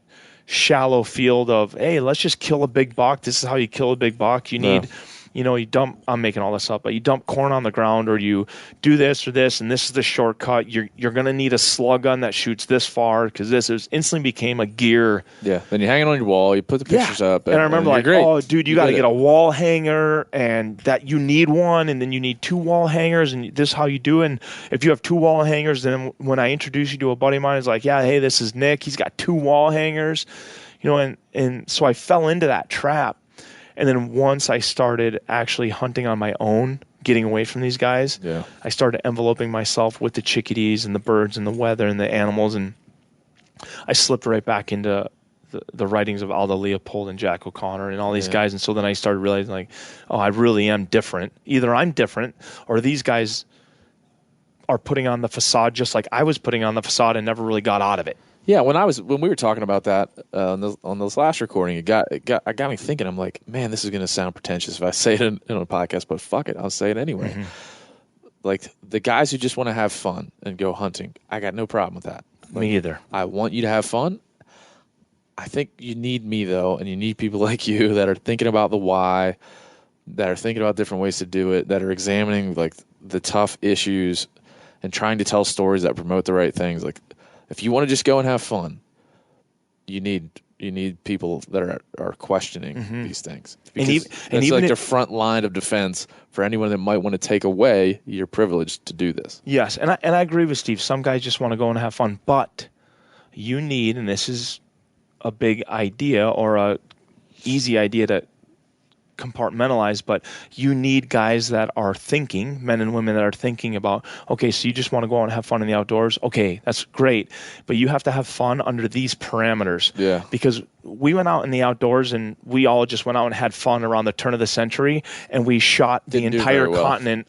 shallow field of, hey, let's just kill a big buck. This is how you kill a big buck. You need, you dump, I'm making all this up, but you dump corn on the ground, or you do this or this, and this is the shortcut. You're going to need a slug gun that shoots this far, because this instantly became a gear. Yeah. Then you hang it on your wall, you put the pictures up. And I remember oh, dude, you got to get a wall hanger, and that you need one, and then you need 2 wall hangers, and this is how you do it. And if you have 2 wall hangers, then when I introduce you to a buddy of mine, it's like, yeah, hey, this is Nick. He's got 2 wall hangers, and so I fell into that trap. And then once I started actually hunting on my own, getting away from these guys, I started enveloping myself with the chickadees and the birds and the weather and the animals, and I slipped right back into the writings of Aldo Leopold and Jack O'Connor and all these guys. And so then I started realizing, like, oh, I really am different. Either I'm different, or these guys are putting on the facade just like I was putting on the facade and never really got out of it. Yeah, when we were talking about that on this last recording, it got me thinking. I'm like, man, this is going to sound pretentious if I say it in a podcast, but fuck it, I'll say it anyway. Mm-hmm. Like, the guys who just want to have fun and go hunting, I got no problem with that. Like, me either. I want you to have fun. I think you need me, though, and you need people like you that are thinking about the why, that are thinking about different ways to do it, that are examining like the tough issues and trying to tell stories that promote the right things. Like, if you want to just go and have fun, you need people that are questioning these things. Because and it's like their front line of defense for anyone that might want to take away your privilege to do this. Yes, and I agree with Steve. Some guys just want to go and have fun, but you need, and this is a big idea or a easy idea to compartmentalize, but you need guys that are thinking, men and women that are thinking about, okay, so you just want to go out and have fun in the outdoors. Okay, that's great. But you have to have fun under these parameters. Yeah. Because we went out in the outdoors and we all just went out and had fun around the turn of the century, and we shot the entire continent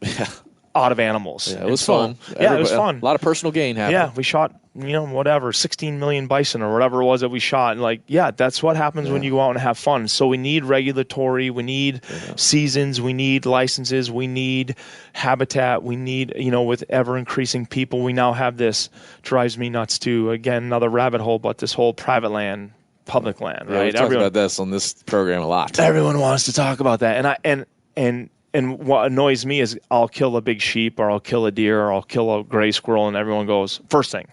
out of animals. Yeah, it was fun. Yeah, it was fun. A lot of personal gain happened. Yeah, we shot, 16 million bison or whatever it was that we shot. And that's what happens when you go out and have fun. So we need regulatory, we need seasons, we need licenses, we need habitat, we need, with ever increasing people, we now have this, drives me nuts too, again, another rabbit hole, but this whole private land, public land, right? We talked about this on this program a lot. Everyone wants to talk about that. And And what annoys me is I'll kill a big sheep or I'll kill a deer or I'll kill a gray squirrel, and everyone goes, first thing,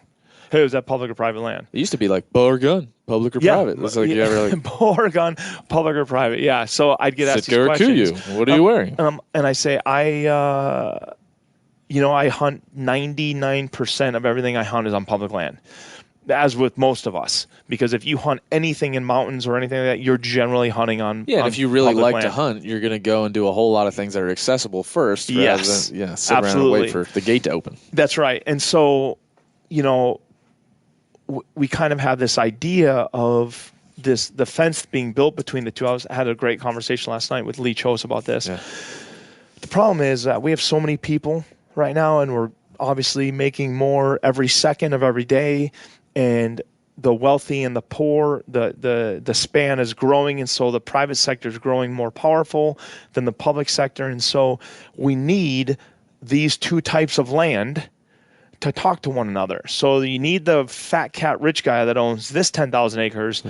hey, was that public or private land? It used to be like bow or gun, public or private. It's like you ever like bow or gun, public or private. Yeah. So I'd get asked these questions. Kuyu, what are you wearing? And I say, I hunt 99% of everything I hunt is on public land, as with most of us. Because if you hunt anything in mountains or anything like that, you're generally hunting on and if you really like land. to hunt, you're going to go and do a whole lot of things that are accessible first. Yes. Rather than, sit around and wait for the gate to open. That's right. And so, we kind of have this idea of the fence being built between the two. I had a great conversation last night with Lee Chose about this. Yeah. The problem is that we have so many people right now, and we're obviously making more every second of every day, and the wealthy and the poor, the span is growing, and so the private sector is growing more powerful than the public sector, and so we need these two types of land to talk to one another. So you need the fat cat rich guy that owns this 10,000 acres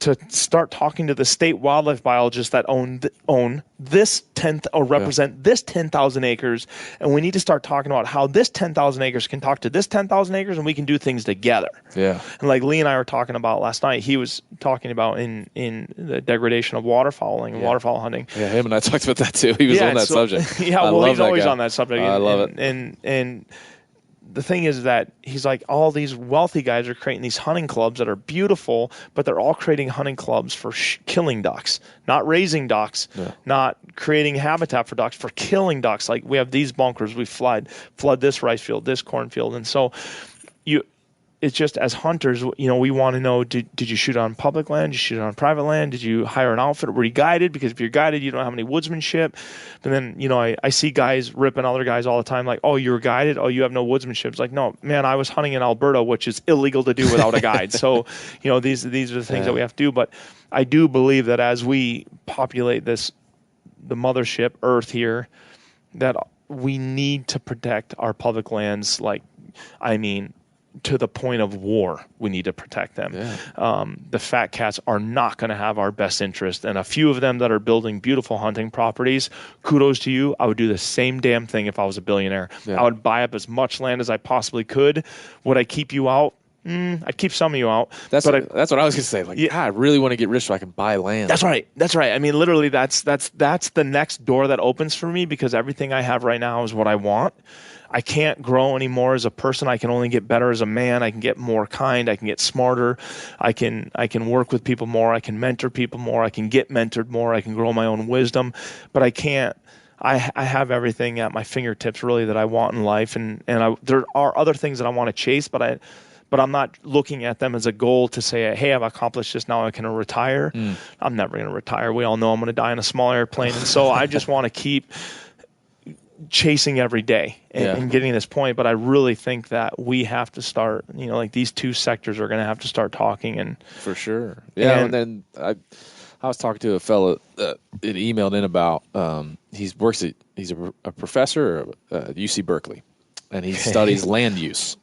to start talking to the state wildlife biologists that own this 10th or represent this 10,000 acres. And we need to start talking about how this 10,000 acres can talk to this 10,000 acres, and we can do things together. Yeah. And like Lee and I were talking about last night, he was talking about in the degradation of waterfowling and waterfowl hunting. Yeah, him and I talked about that too. He was on that subject. Yeah, well, he's always on that subject. I love it. And the thing is that he's like, all these wealthy guys are creating these hunting clubs that are beautiful, but they're all creating hunting clubs for killing ducks, not raising ducks, not creating habitat for ducks, for killing ducks. Like, we have these bunkers, we flood this rice field, this cornfield. And so it's just, as hunters, we want to know, did you shoot on public land? Did you shoot on private land? Did you hire an outfit? Were you guided? Because if you're guided, you don't have any woodsmanship. But then, I see guys ripping other guys all the time, like, oh, you were guided? Oh, you have no woodsmanship. It's like, no, man, I was hunting in Alberta, which is illegal to do without a guide. So, these are the things that we have to do. But I do believe that as we populate the mothership, Earth here, that we need to protect our public lands, to the point of war. We need to protect them. Yeah. The fat cats are not going to have our best interest. And a few of them that are building beautiful hunting properties, kudos to you. I would do the same damn thing if I was a billionaire. Yeah. I would buy up as much land as I possibly could. Would I keep you out? I'd keep some of you out. That's what I was going to say. God, I really want to get rich so I can buy land. That's right. I mean, literally, that's the next door that opens for me, because everything I have right now is what I want. I can't grow anymore as a person. I can only get better as a man. I can get more kind. I can get smarter. I can work with people more. I can mentor people more. I can get mentored more. I can grow my own wisdom. But I can't. I have everything at my fingertips, really, that I want in life. And there are other things that I want to chase, but I'm not looking at them as a goal to say, hey, I've accomplished this, now I can retire. I'm never going to retire. We all know I'm going to die in a small airplane. And so I just want to keep chasing every day and getting this point. But I really think that we have to start, these two sectors are going to have to start talking. And for sure. Yeah. And then I was talking to a fellow that it emailed in about, he's a professor at UC Berkeley, and he studies land use.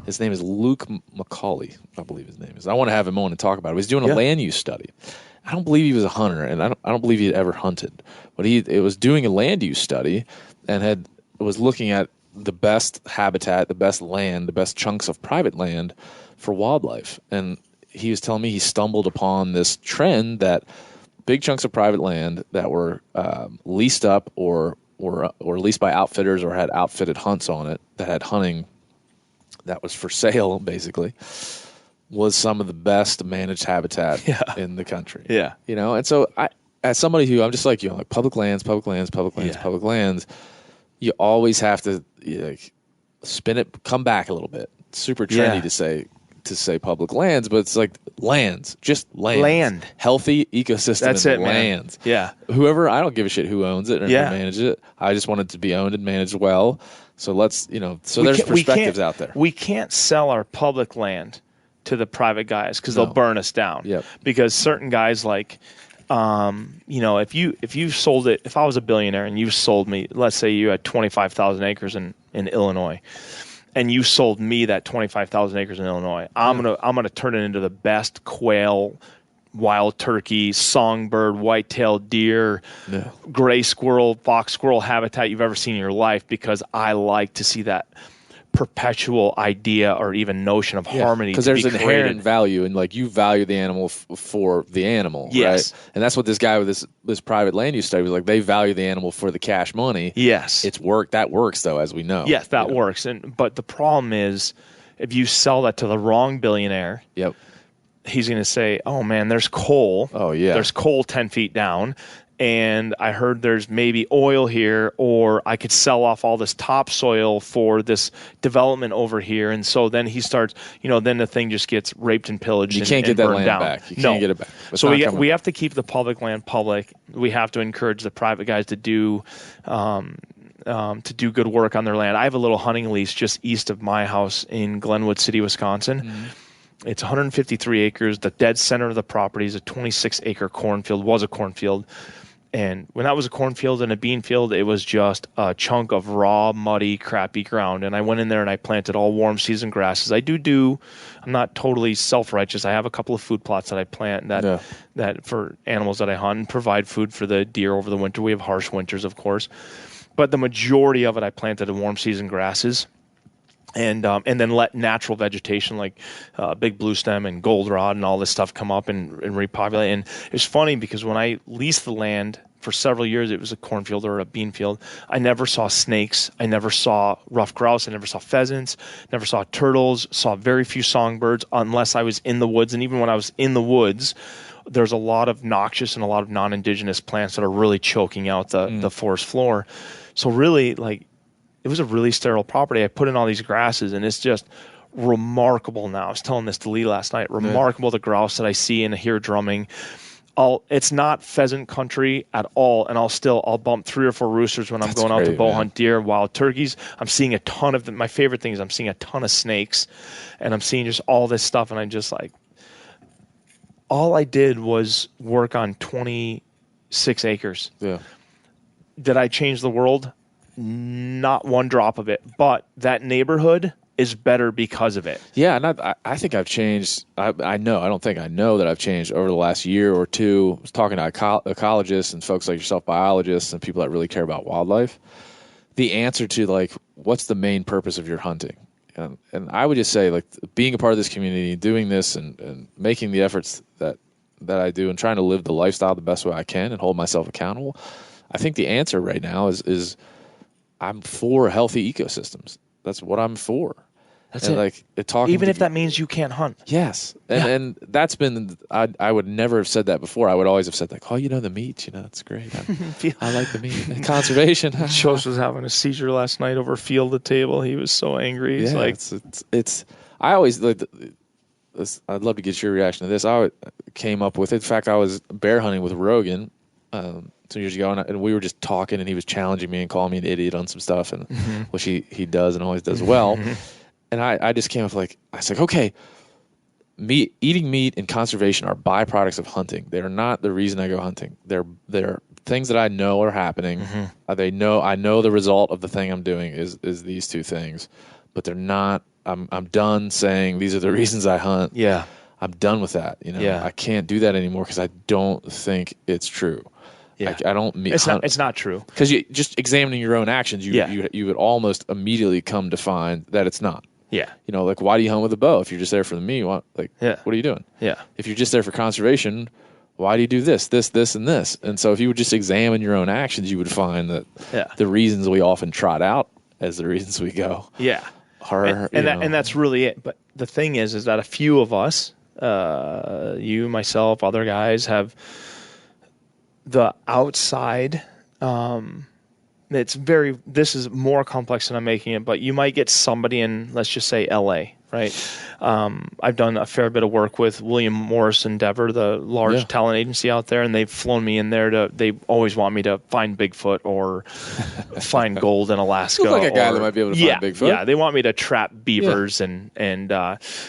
His name is Luke McCauley, I believe his name is. I want to have him on and talk about it. He's doing a land use study. I don't believe he was a hunter, and I don't believe he had ever hunted. But it was doing a land use study and was looking at the best habitat, the best land, the best chunks of private land for wildlife. And he was telling me he stumbled upon this trend that big chunks of private land that were leased up or leased by outfitters or had outfitted hunts on it, that had hunting that was for sale, basically, was some of the best managed habitat in the country. Yeah. And so as somebody who, I'm just like you, I'm like public lands, you always have to spin it, come back a little bit. It's super trendy to say public lands, but it's like lands, just lands. Land. Healthy ecosystem. That's it, lands. Man. Yeah. Whoever, I don't give a shit who owns it or who manages it. I just want it to be owned and managed well. So let's, there's perspectives out there. We can't sell our public land to the private guys because they'll burn us down. Yep. Because certain guys if you sold it, if I was a billionaire and you sold me, let's say you had 25,000 acres in Illinois, and you sold me that 25,000 acres in Illinois, I'm gonna turn it into the best quail wild turkey, songbird, white-tailed deer, gray squirrel, fox squirrel habitat you've ever seen in your life, because I like to see that perpetual idea or even notion of harmony. Because there's an inherent value, and like you value the animal for the animal, yes. right? And that's what this guy with this private land use study was like. They value the animal for the cash money. Yes, it's work. That works though, as we know. Yes, that works. But the problem is, if you sell that to the wrong billionaire, he's going to say, "Oh man, there's coal. Oh yeah, there's coal 10 feet down, and I heard there's maybe oil here, or I could sell off all this topsoil for this development over here." And so then he starts, then the thing just gets raped and pillaged. You can't get that land back. You can't get it back. So we have to keep the public land public. We have to encourage the private guys to do good work on their land. I have a little hunting lease just east of my house in Glenwood City, Wisconsin. Mm-hmm. It's 153 acres. The dead center of the property is a 26-acre cornfield, was a cornfield. And when that was a cornfield and a bean field, it was just a chunk of raw, muddy, crappy ground. And I went in there and I planted all warm season grasses. I'm not totally self-righteous. I have a couple of food plots that I plant that for animals that I hunt and provide food for the deer over the winter. We have harsh winters, of course. But the majority of it I planted in warm season grasses. And then let natural vegetation like big blue stem and goldenrod and all this stuff come up and repopulate. And it's funny because when I leased the land for several years, it was a cornfield or a bean field. I never saw snakes. I never saw ruffed grouse. I never saw pheasants. Never saw turtles. Saw very few songbirds unless I was in the woods. And even when I was in the woods, there's a lot of noxious and a lot of non-indigenous plants that are really choking out the forest floor. So really, it was a really sterile property. I put in all these grasses, and it's just remarkable now. I was telling this to Lee last night. Remarkable the grouse that I see and hear drumming. It's not pheasant country at all, and I'll bump 3 or 4 roosters when I'm going out to bow hunt deer, wild turkeys. I'm seeing a ton of them. My favorite thing is I'm seeing a ton of snakes, and I'm seeing just all this stuff, and I just all I did was work on 26 acres. Yeah. Did I change the world? Not one drop of it, but that neighborhood is better because of it. Yeah, and I think I've changed. I know that I've changed over the last year or two. I was talking to ecologists and folks like yourself, biologists, and people that really care about wildlife. The answer to what's the main purpose of your hunting? And I would just say being a part of this community, doing this and making the efforts that I do and trying to live the lifestyle the best way I can and hold myself accountable. I think the answer right now is I'm for healthy ecosystems. That's what I'm for. That's it. Even if that means you can't hunt. Yes. And that's been, I would never have said that before. I would always have said the meat, it's great. I like the meat. And conservation. Chose was having a seizure last night over field the table. He was so angry. He's it's I always, I'd love to get your reaction to this. I came up with it. In fact, I was bear hunting with Rogan 2 years ago, and we were just talking, and he was challenging me and calling me an idiot on some stuff, and which he does and always does well. And I just came up I said, okay, eating meat and conservation are byproducts of hunting. They're not the reason I go hunting. They're things that I know are happening. I know the result of the thing I'm doing is these two things, but they're not. I'm done saying these are the reasons I hunt. Yeah, I'm done with that. I can't do that anymore because I don't think it's true. Yeah, I don't. It's not true because you just examining your own actions, you would almost immediately come to find that it's not. Yeah, why do you hunt with a bow if you're just there for the meat? What are you doing? Yeah, if you're just there for conservation, why do you do this, and this? And so if you would just examine your own actions, you would find that the reasons we often trot out as the reasons we go. Yeah, and that's really it. But the thing is that a few of us, you, myself, other guys, have the outside. This is more complex than I'm making it, but you might get somebody in, let's just say LA, right? I've done a fair bit of work with William Morris Endeavor, the large talent agency out there, and they've flown me in there they always want me to find Bigfoot or find gold in Alaska. Looks like a guy that might be able to find Bigfoot. Yeah, they want me to trap beavers and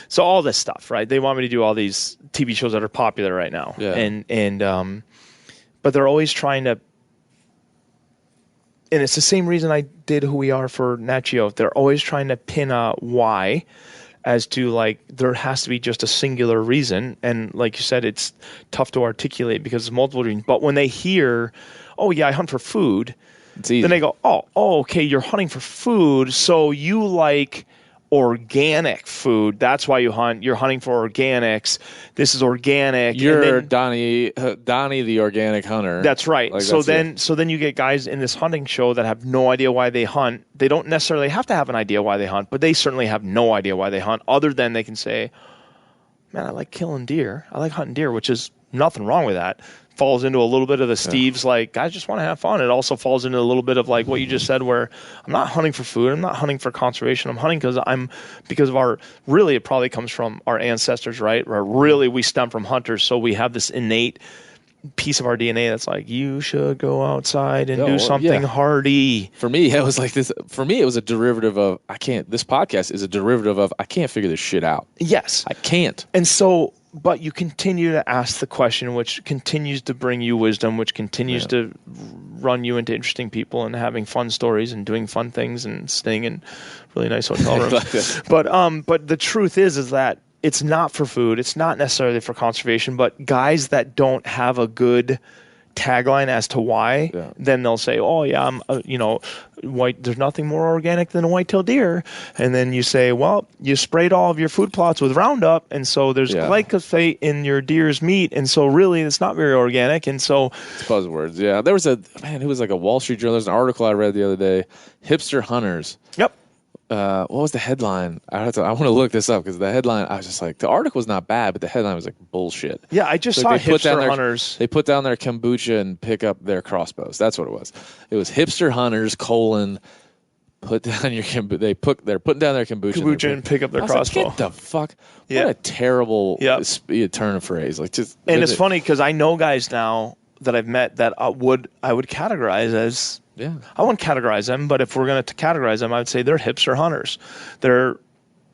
so all this stuff, right? They want me to do all these TV shows that are popular right now. Yeah. But they're always trying to, and it's the same reason I did Who We Are for Nat Geo. They're always trying to pin a why as to like there has to be just a singular reason, and like you said, it's tough to articulate because it's multiple reasons. But when they hear, oh yeah, I hunt for food, It's easy. then they go, oh okay, you're hunting for food, so you like organic food. That's why you hunt. You're hunting for organics. This is organic. You're Donnie the organic hunter. That's right. Like, so then you get guys in this hunting show that have no idea why they hunt. They don't necessarily have to have an idea why they hunt, but they certainly have no idea why they hunt, other than they can say, man, I like killing deer. I like hunting deer, which is nothing wrong with that. Falls into a little bit of the Steve's, like, guys just want to have fun. It also falls into a little bit of like what you just said, where I'm not hunting for food. I'm not hunting for conservation. I'm hunting because of our, really, it probably comes from our ancestors, right? Where really we stem from hunters. So we have this innate piece of our DNA that's like, you should go outside and do something hardy. For me, it was like this. For me, it was a derivative of, this podcast is a derivative of, I can't figure this shit out. Yes. I can't. And so, but you continue to ask the question, which continues to bring you wisdom, which continues to run you into interesting people and having fun stories and doing fun things and staying in really nice hotel rooms. But the truth is that it's not for food. It's not necessarily for conservation. But guys that don't have a good tagline as to why, then they'll say, "Oh yeah, I'm white. There's nothing more organic than a white-tailed deer." And then you say, "Well, you sprayed all of your food plots with Roundup, and so there's glyphosate in your deer's meat, and so really it's not very organic." And so it's buzzwords. Yeah, there was it was like a Wall Street Journal. There's an article I read the other day. Hipster hunters. Yep. What was the headline? I want to look this up because the headline, I was just like, the article was not bad, but the headline was like bullshit. Yeah, I just saw hipster hunters. They put down their kombucha and pick up their crossbows. That's what it was. It was hipster hunters, put down your they're putting down their kombucha and pick up their crossbow. Like, get the fuck. What a terrible turn of phrase. Like, just. And it's funny because I know guys now that I've met that I would categorize as. Yeah, I won't categorize them, but if we're going to categorize them, I would say they're hipster hunters. They're,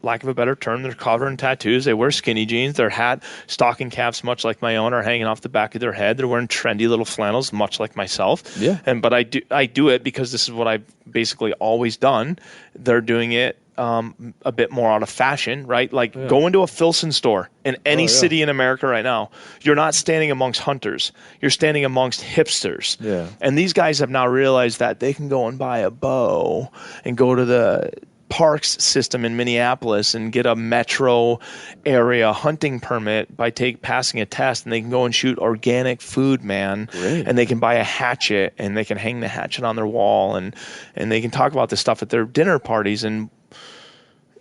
lack of a better term, they're covered in tattoos. They wear skinny jeans. Their hat, stocking caps, much like my own, are hanging off the back of their head. They're wearing trendy little flannels, much like myself. Yeah. But I do it because this is what I've basically always done. They're doing it a bit more out of fashion, right? Like go into a Filson store in any city in America right now. You're not standing amongst hunters. You're standing amongst hipsters. Yeah. And these guys have now realized that they can go and buy a bow and go to the parks system in Minneapolis and get a metro area hunting permit by passing a test, and they can go and shoot organic food, man. Great. And they can buy a hatchet and they can hang the hatchet on their wall, and they can talk about this stuff at their dinner parties, and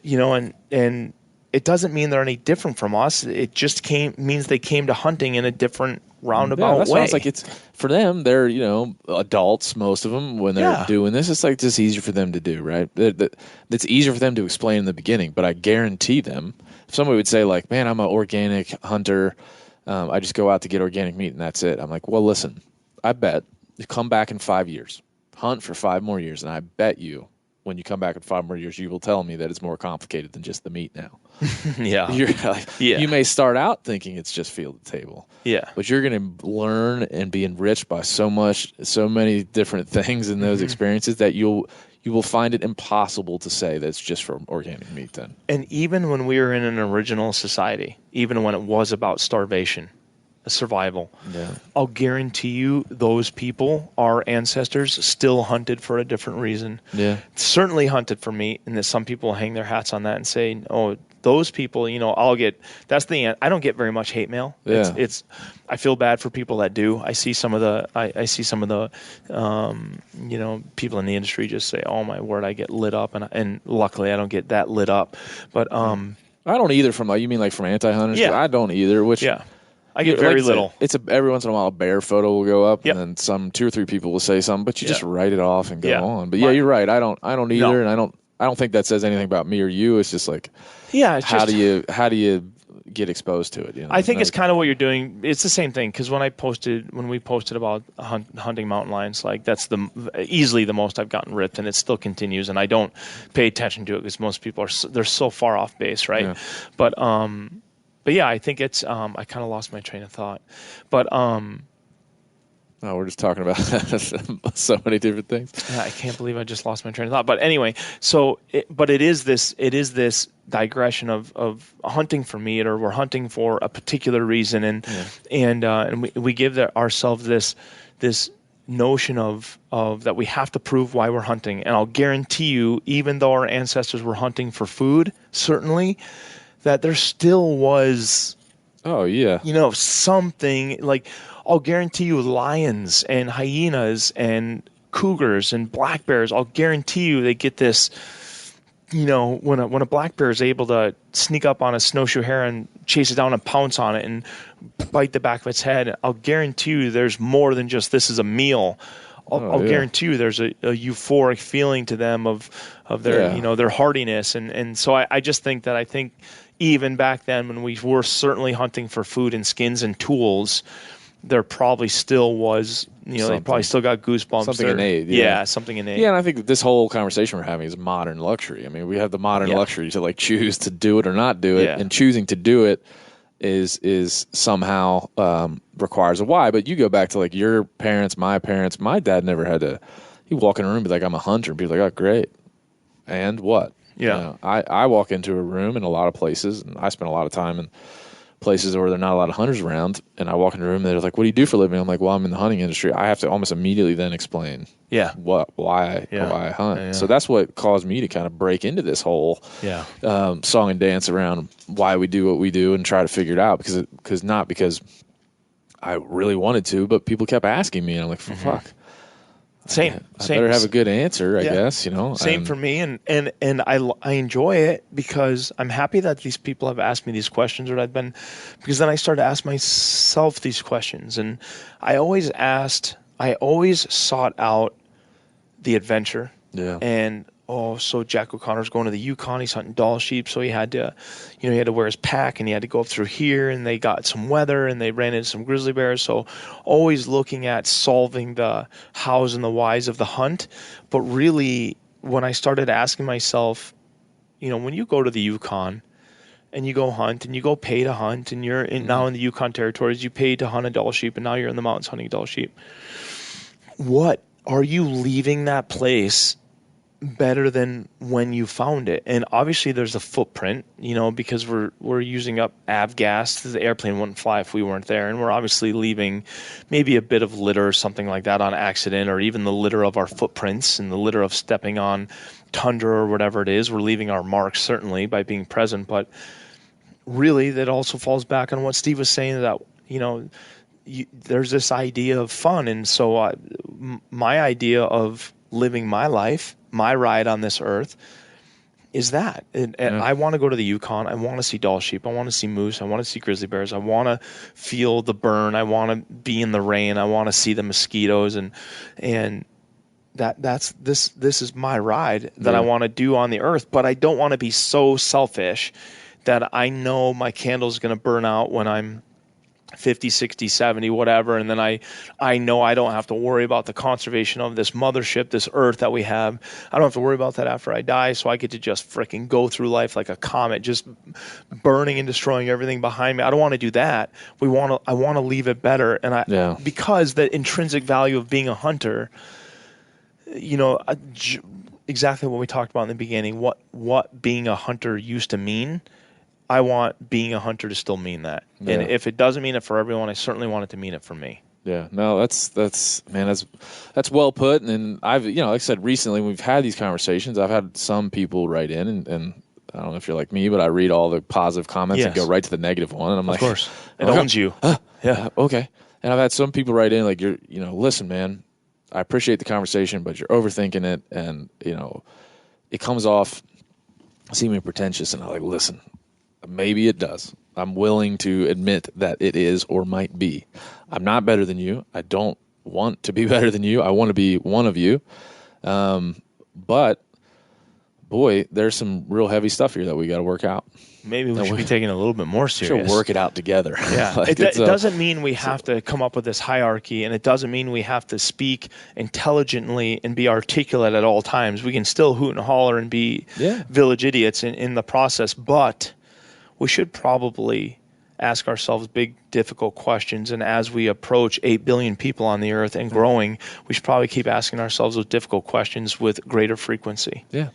and it doesn't mean they're any different from us. It just means they came to hunting in a different roundabout way. It's like, it's for them, they're adults, most of them, when they're doing this. It's like just easier for them to do, right? It's easier for them to explain in the beginning, but I guarantee them, if somebody would say like, man, I'm an organic hunter, I just go out to get organic meat and that's it. I'm like, well, listen, I bet you come back in 5 years, hunt for 5 more years, and I bet you when you come back in 5 more years, you will tell me that it's more complicated than just the meat now. You may start out thinking it's just field to table. Yeah. But you're going to learn and be enriched by so many different things in those experiences that you will find it impossible to say that it's just from organic meat then. And even when we were in an original society, even when it was about starvation, survival, I'll guarantee you those people, our ancestors, still hunted for a different reason. Yeah. Certainly hunted for meat, and that some people hang their hats on that and say, oh, those people, I don't get very much hate mail. Yeah. I feel bad for people that do. I see some of the people in the industry just say, oh my word, I get lit up, and luckily I don't get that lit up. But I don't either you mean like from anti-hunters? Yeah. I don't either, which I get very little. Every once in a while a bear photo will go up, Yep. and then some 2 or 3 people will say something, but you just write it off and go on. But you're right. I don't either, and I don't think that says anything about me or you. It's just like, how do you get exposed to it? I think it's kind of what you're doing. It's the same thing, because when we posted about hunting mountain lions, like that's easily the most I've gotten ripped, and it still continues. And I don't pay attention to it because most people they're so far off base, right? Yeah. But yeah, I think it's I kind of lost my train of thought, but Oh, we're just talking about so many different things. Yeah, I can't believe I just lost my train of thought. But anyway, it is this digression of hunting for meat, or we're hunting for a particular reason, and we give ourselves this notion of that we have to prove why we're hunting. And I'll guarantee you, even though our ancestors were hunting for food, certainly, that there still was, Oh yeah, something like, I'll guarantee you, lions and hyenas and cougars and black bears, I'll guarantee you they get this, when a black bear is able to sneak up on a snowshoe hare and chase it down and pounce on it and bite the back of its head, I'll guarantee you there's more than just this is a meal. I'll guarantee you there's a euphoric feeling to them of their their hardiness, and so I just think even back then, when we were certainly hunting for food and skins and tools, there probably still was, they probably still got goosebumps. Something innate. Yeah, something innate. Yeah, and I think this whole conversation we're having is modern luxury. I mean, we have the modern luxury to choose to do it or not do it, and choosing to do it is somehow requires a why. But you go back to your parents, my dad never had to. He'd walk in a room and be like, "I'm a hunter," and be like, "Oh, great." And what? Yeah. I walk into a room in a lot of places, and I spend a lot of time in places where there are not a lot of hunters around, and I walk in a room and they're like, "What do you do for a living?" I'm like, "Well, I'm in the hunting industry." I have to almost immediately then explain why I hunt. Yeah. So that's what caused me to kind of break into this whole song and dance around why we do what we do and try to figure it out, because not because I really wanted to, but people kept asking me, and I'm like, fuck. Same. I better have a good answer, I guess, Same for me, and I enjoy it because I'm happy that these people have asked me these questions, because then I started to ask myself these questions, and I always sought out the adventure. Yeah. And so Jack O'Connor's going to the Yukon. He's hunting Dall sheep, so he had to, wear his pack, and he had to go up through here, and they got some weather, and they ran into some grizzly bears. So always looking at solving the hows and the whys of the hunt. But really, when I started asking myself, when you go to the Yukon and you go hunt and you go pay to hunt, and you're now in the Yukon territories, you pay to hunt a Dall sheep, and now you're in the mountains hunting Dall sheep. What are you leaving that place better than when you found it? And obviously there's a footprint, because we're using up avgas. The airplane wouldn't fly if we weren't there, and we're obviously leaving maybe a bit of litter or something like that on accident, or even the litter of our footprints and the litter of stepping on tundra or whatever it is. We're leaving our marks, certainly, by being present, but really that also falls back on what Steve was saying, that there's this idea of fun. And so my idea of living my life, my ride on this earth, is that. And I want to go to the Yukon. I want to see Dall sheep. I want to see moose. I want to see grizzly bears. I want to feel the burn. I want to be in the rain. I want to see the mosquitoes. And this is my ride that I want to do on the earth. But I don't want to be so selfish that I know my candle's going to burn out when I'm 50, 60, 70, whatever, and then I know I don't have to worry about the conservation of this mothership, this earth that we have. I don't have to worry about that after I die, so I get to just freaking go through life like a comet, just burning and destroying everything behind me. I don't want to do that. I want to leave it better, and because the intrinsic value of being a hunter, exactly what we talked about in the beginning, what being a hunter used to mean. I want being a hunter to still mean that. Yeah. And if it doesn't mean it for everyone, I certainly want it to mean it for me. Yeah, no, that's well put. And I've, like I said, recently we've had these conversations. I've had some people write in, and I don't know if you're like me, but I read all the positive comments and go right to the negative one. And I'm like, of course, it owns you. Yeah, okay. And I've had some people write in like, listen, man, I appreciate the conversation, but you're overthinking it, and it comes off seeming pretentious. And I'm like, listen. Maybe it does. I'm willing to admit that it is or might be. I'm not better than you. I don't want to be better than you. I want to be one of you. But, boy, there's some real heavy stuff here that we got to work out. Maybe we should be taking it a little bit more serious. Should work it out together. Yeah. It doesn't mean we have to come up with this hierarchy, and it doesn't mean we have to speak intelligently and be articulate at all times. We can still hoot and holler and be village idiots in the process, but we should probably ask ourselves big, difficult questions. And as we approach 8 billion people on the earth and growing, we should probably keep asking ourselves those difficult questions with greater frequency. Yeah.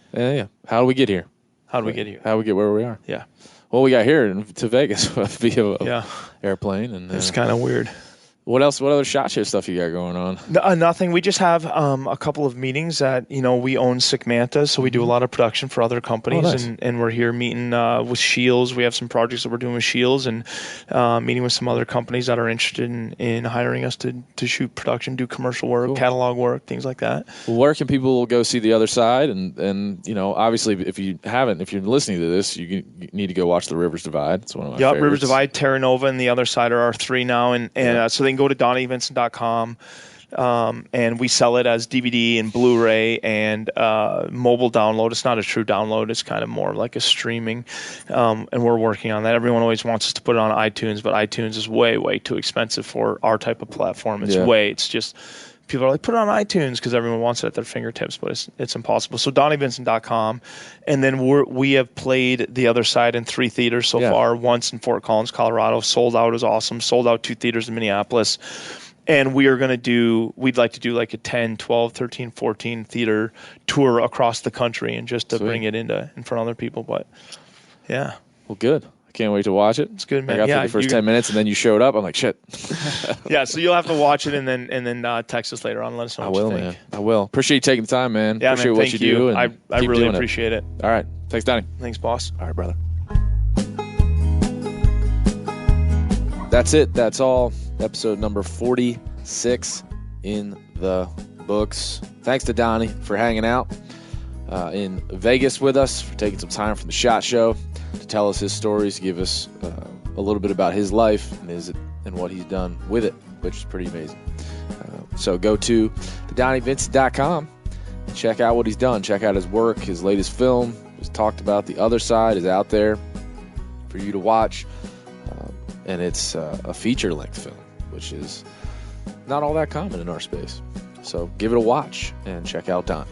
How do we get here? How do we get here? How do we get where we are? Yeah. Well, we got here to Vegas via airplane. And it's kind of weird. What else? What other SHOT Show stuff you got going on? Nothing. We just have a couple of meetings that, we own Sicmanta, so we do a lot of production for other companies, and we're here meeting with Shields. We have some projects that we're doing with Shields, and meeting with some other companies that are interested in hiring us to shoot production, do commercial work, catalog work, things like that. Well, where can people go see the other side? And obviously, if you're listening to this, you need to go watch The Rivers Divide. It's one of my favorites. Rivers Divide, Terra Nova, and the other side are our 3 now, and so they can go to DonnieVincent.com, and we sell it as DVD and Blu-ray and mobile download. It's not a true download. It's kind of more like a streaming, and we're working on that. Everyone always wants us to put it on iTunes, but iTunes is way, way too expensive for our type of platform. It's just people are like, put it on iTunes because everyone wants it at their fingertips, but it's impossible. So DonnieVincent.com, and then we have played the other side in 3 theaters so far. Once in Fort Collins, Colorado, sold out. It was awesome. Sold out 2 theaters in Minneapolis. And we'd like to do like a 10, 12, 13, 14 theater tour across the country, and just to bring it in front of other people. But yeah. Well, good. I can't wait to watch it. It's good, man. I got through the first 10 minutes, and then you showed up. I'm like, shit. Yeah, so you'll have to watch it and then text us later on and let us know what you think. Man. I will. Appreciate you taking the time, man. Yeah, appreciate man, what you do. And I really appreciate it. All right. Thanks, Donnie. Thanks, boss. All right, brother. That's it. That's all. Episode number 46 in the books. Thanks to Donnie for hanging out in Vegas with us, for taking some time from the SHOT Show to tell us his stories, give us a little bit about his life and what he's done with it, which is pretty amazing. So go to DonnieVincent.com, check out what he's done, check out his work, his latest film. He's talked about The Other Side is out there for you to watch, and it's a feature-length film, which is not all that common in our space. So give it a watch and check out Donnie.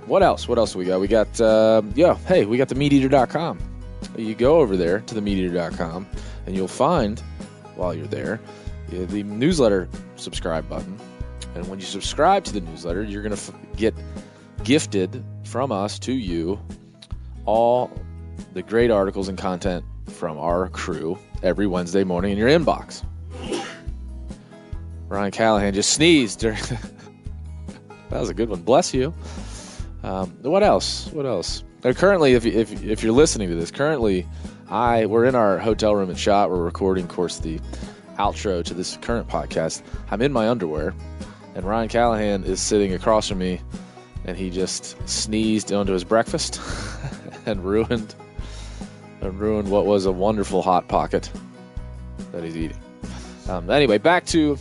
What else? What else do we got? We got, we got themeateater.com. You go over there to themeateater.com, and you'll find, while you're there, the newsletter subscribe button. And when you subscribe to the newsletter, you're going to get gifted from us to you all the great articles and content from our crew every Wednesday morning in your inbox. Ryan Callahan just sneezed. That was a good one. Bless you. What else? Currently, if you're listening to this, we're in our hotel room at SHOT. We're recording, of course, the outro to this current podcast. I'm in my underwear, and Ryan Callahan is sitting across from me, and he just sneezed onto his breakfast and ruined what was a wonderful Hot Pocket that he's eating. Anyway, back to...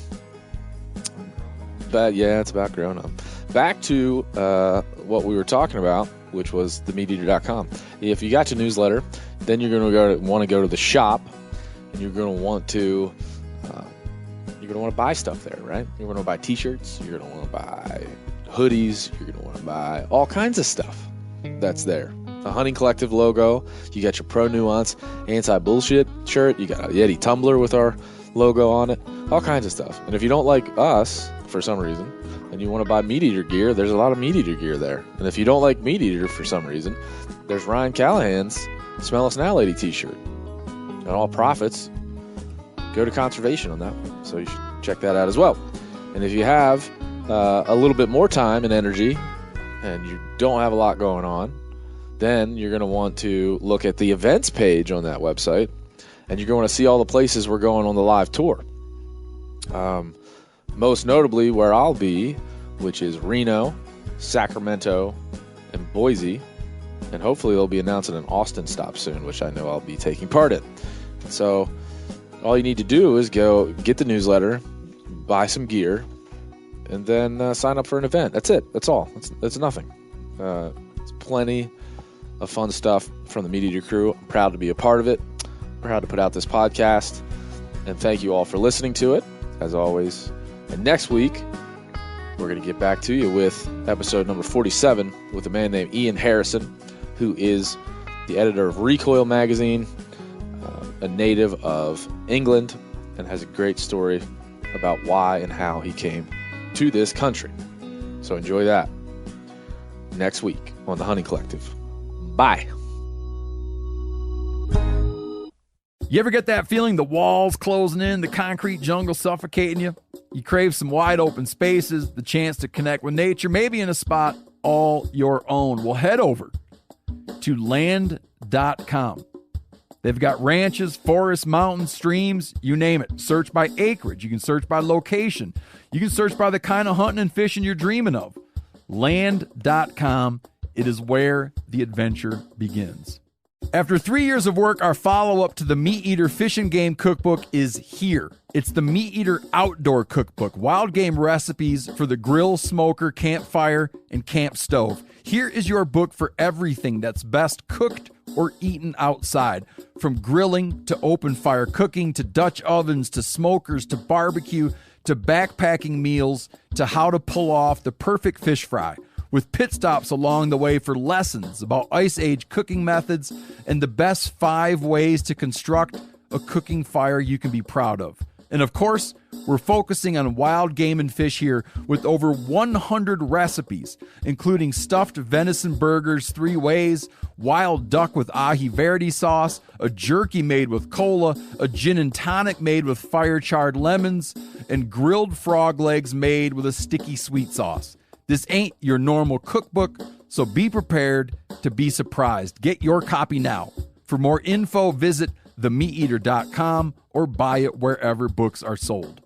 it's about growing up. Back to what we were talking about, which was themeateater.com. If you got your newsletter, then you're going to want to go to the shop, and you're going to want to buy stuff there, right? You're going to buy T-shirts. You're going to want to buy hoodies. You're going to want to buy all kinds of stuff that's there. A Hunting Collective logo. You got your Pro Nuance anti-bullshit shirt. You got a Yeti tumbler with our logo on it. All kinds of stuff. And if you don't like us for some reason, and you want to buy Meat Eater gear, there's a lot of Meat Eater gear there. And if you don't like Meat Eater for some reason, there's Ryan Callahan's Smell Us Now Lady t-shirt. And all profits go to conservation on that one. So you should check that out as well. And if you have a little bit more time and energy, and you don't have a lot going on, then you're going to want to look at the events page on that website, and you're going to see all the places we're going on the live tour. Most notably where I'll be, which is Reno, Sacramento, and Boise. And hopefully they'll be announcing an Austin stop soon, which I know I'll be taking part in. So all you need to do is go get the newsletter, buy some gear, and then sign up for an event. That's it. That's all. It's nothing. It's plenty of fun stuff from the Meat Eater crew. I'm proud to be a part of it. Proud to put out this podcast. And thank you all for listening to it, as always. And next week, we're going to get back to you with episode number 47 with a man named Ian Harrison, who is the editor of Recoil magazine, a native of England and has a great story about why and how he came to this country. So enjoy that next week on the Hunting Collective. Bye. You ever get that feeling the walls closing in, the concrete jungle suffocating you? You crave some wide open spaces, the chance to connect with nature, maybe in a spot all your own. Well, head over to land.com. They've got ranches, forests, mountains, streams, you name it. Search by acreage. You can search by location. You can search by the kind of hunting and fishing you're dreaming of. Land.com. It is where the adventure begins. After 3 years of work, our follow-up to the Meat Eater Fish and Game Cookbook is here. It's the Meat Eater Outdoor Cookbook, wild game recipes for the grill, smoker, campfire, and camp stove. Here is your book for everything that's best cooked or eaten outside. From grilling to open fire cooking to Dutch ovens to smokers to barbecue to backpacking meals to how to pull off the perfect fish fry, with pit stops along the way for lessons about Ice Age cooking methods and the best 5 ways to construct a cooking fire you can be proud of. And of course, we're focusing on wild game and fish here with over 100 recipes, including stuffed venison burgers 3 ways, wild duck with ahi verde sauce, a jerky made with cola, a gin and tonic made with fire-charred lemons, and grilled frog legs made with a sticky sweet sauce. This ain't your normal cookbook, so be prepared to be surprised. Get your copy now. For more info, visit themeateater.com or buy it wherever books are sold.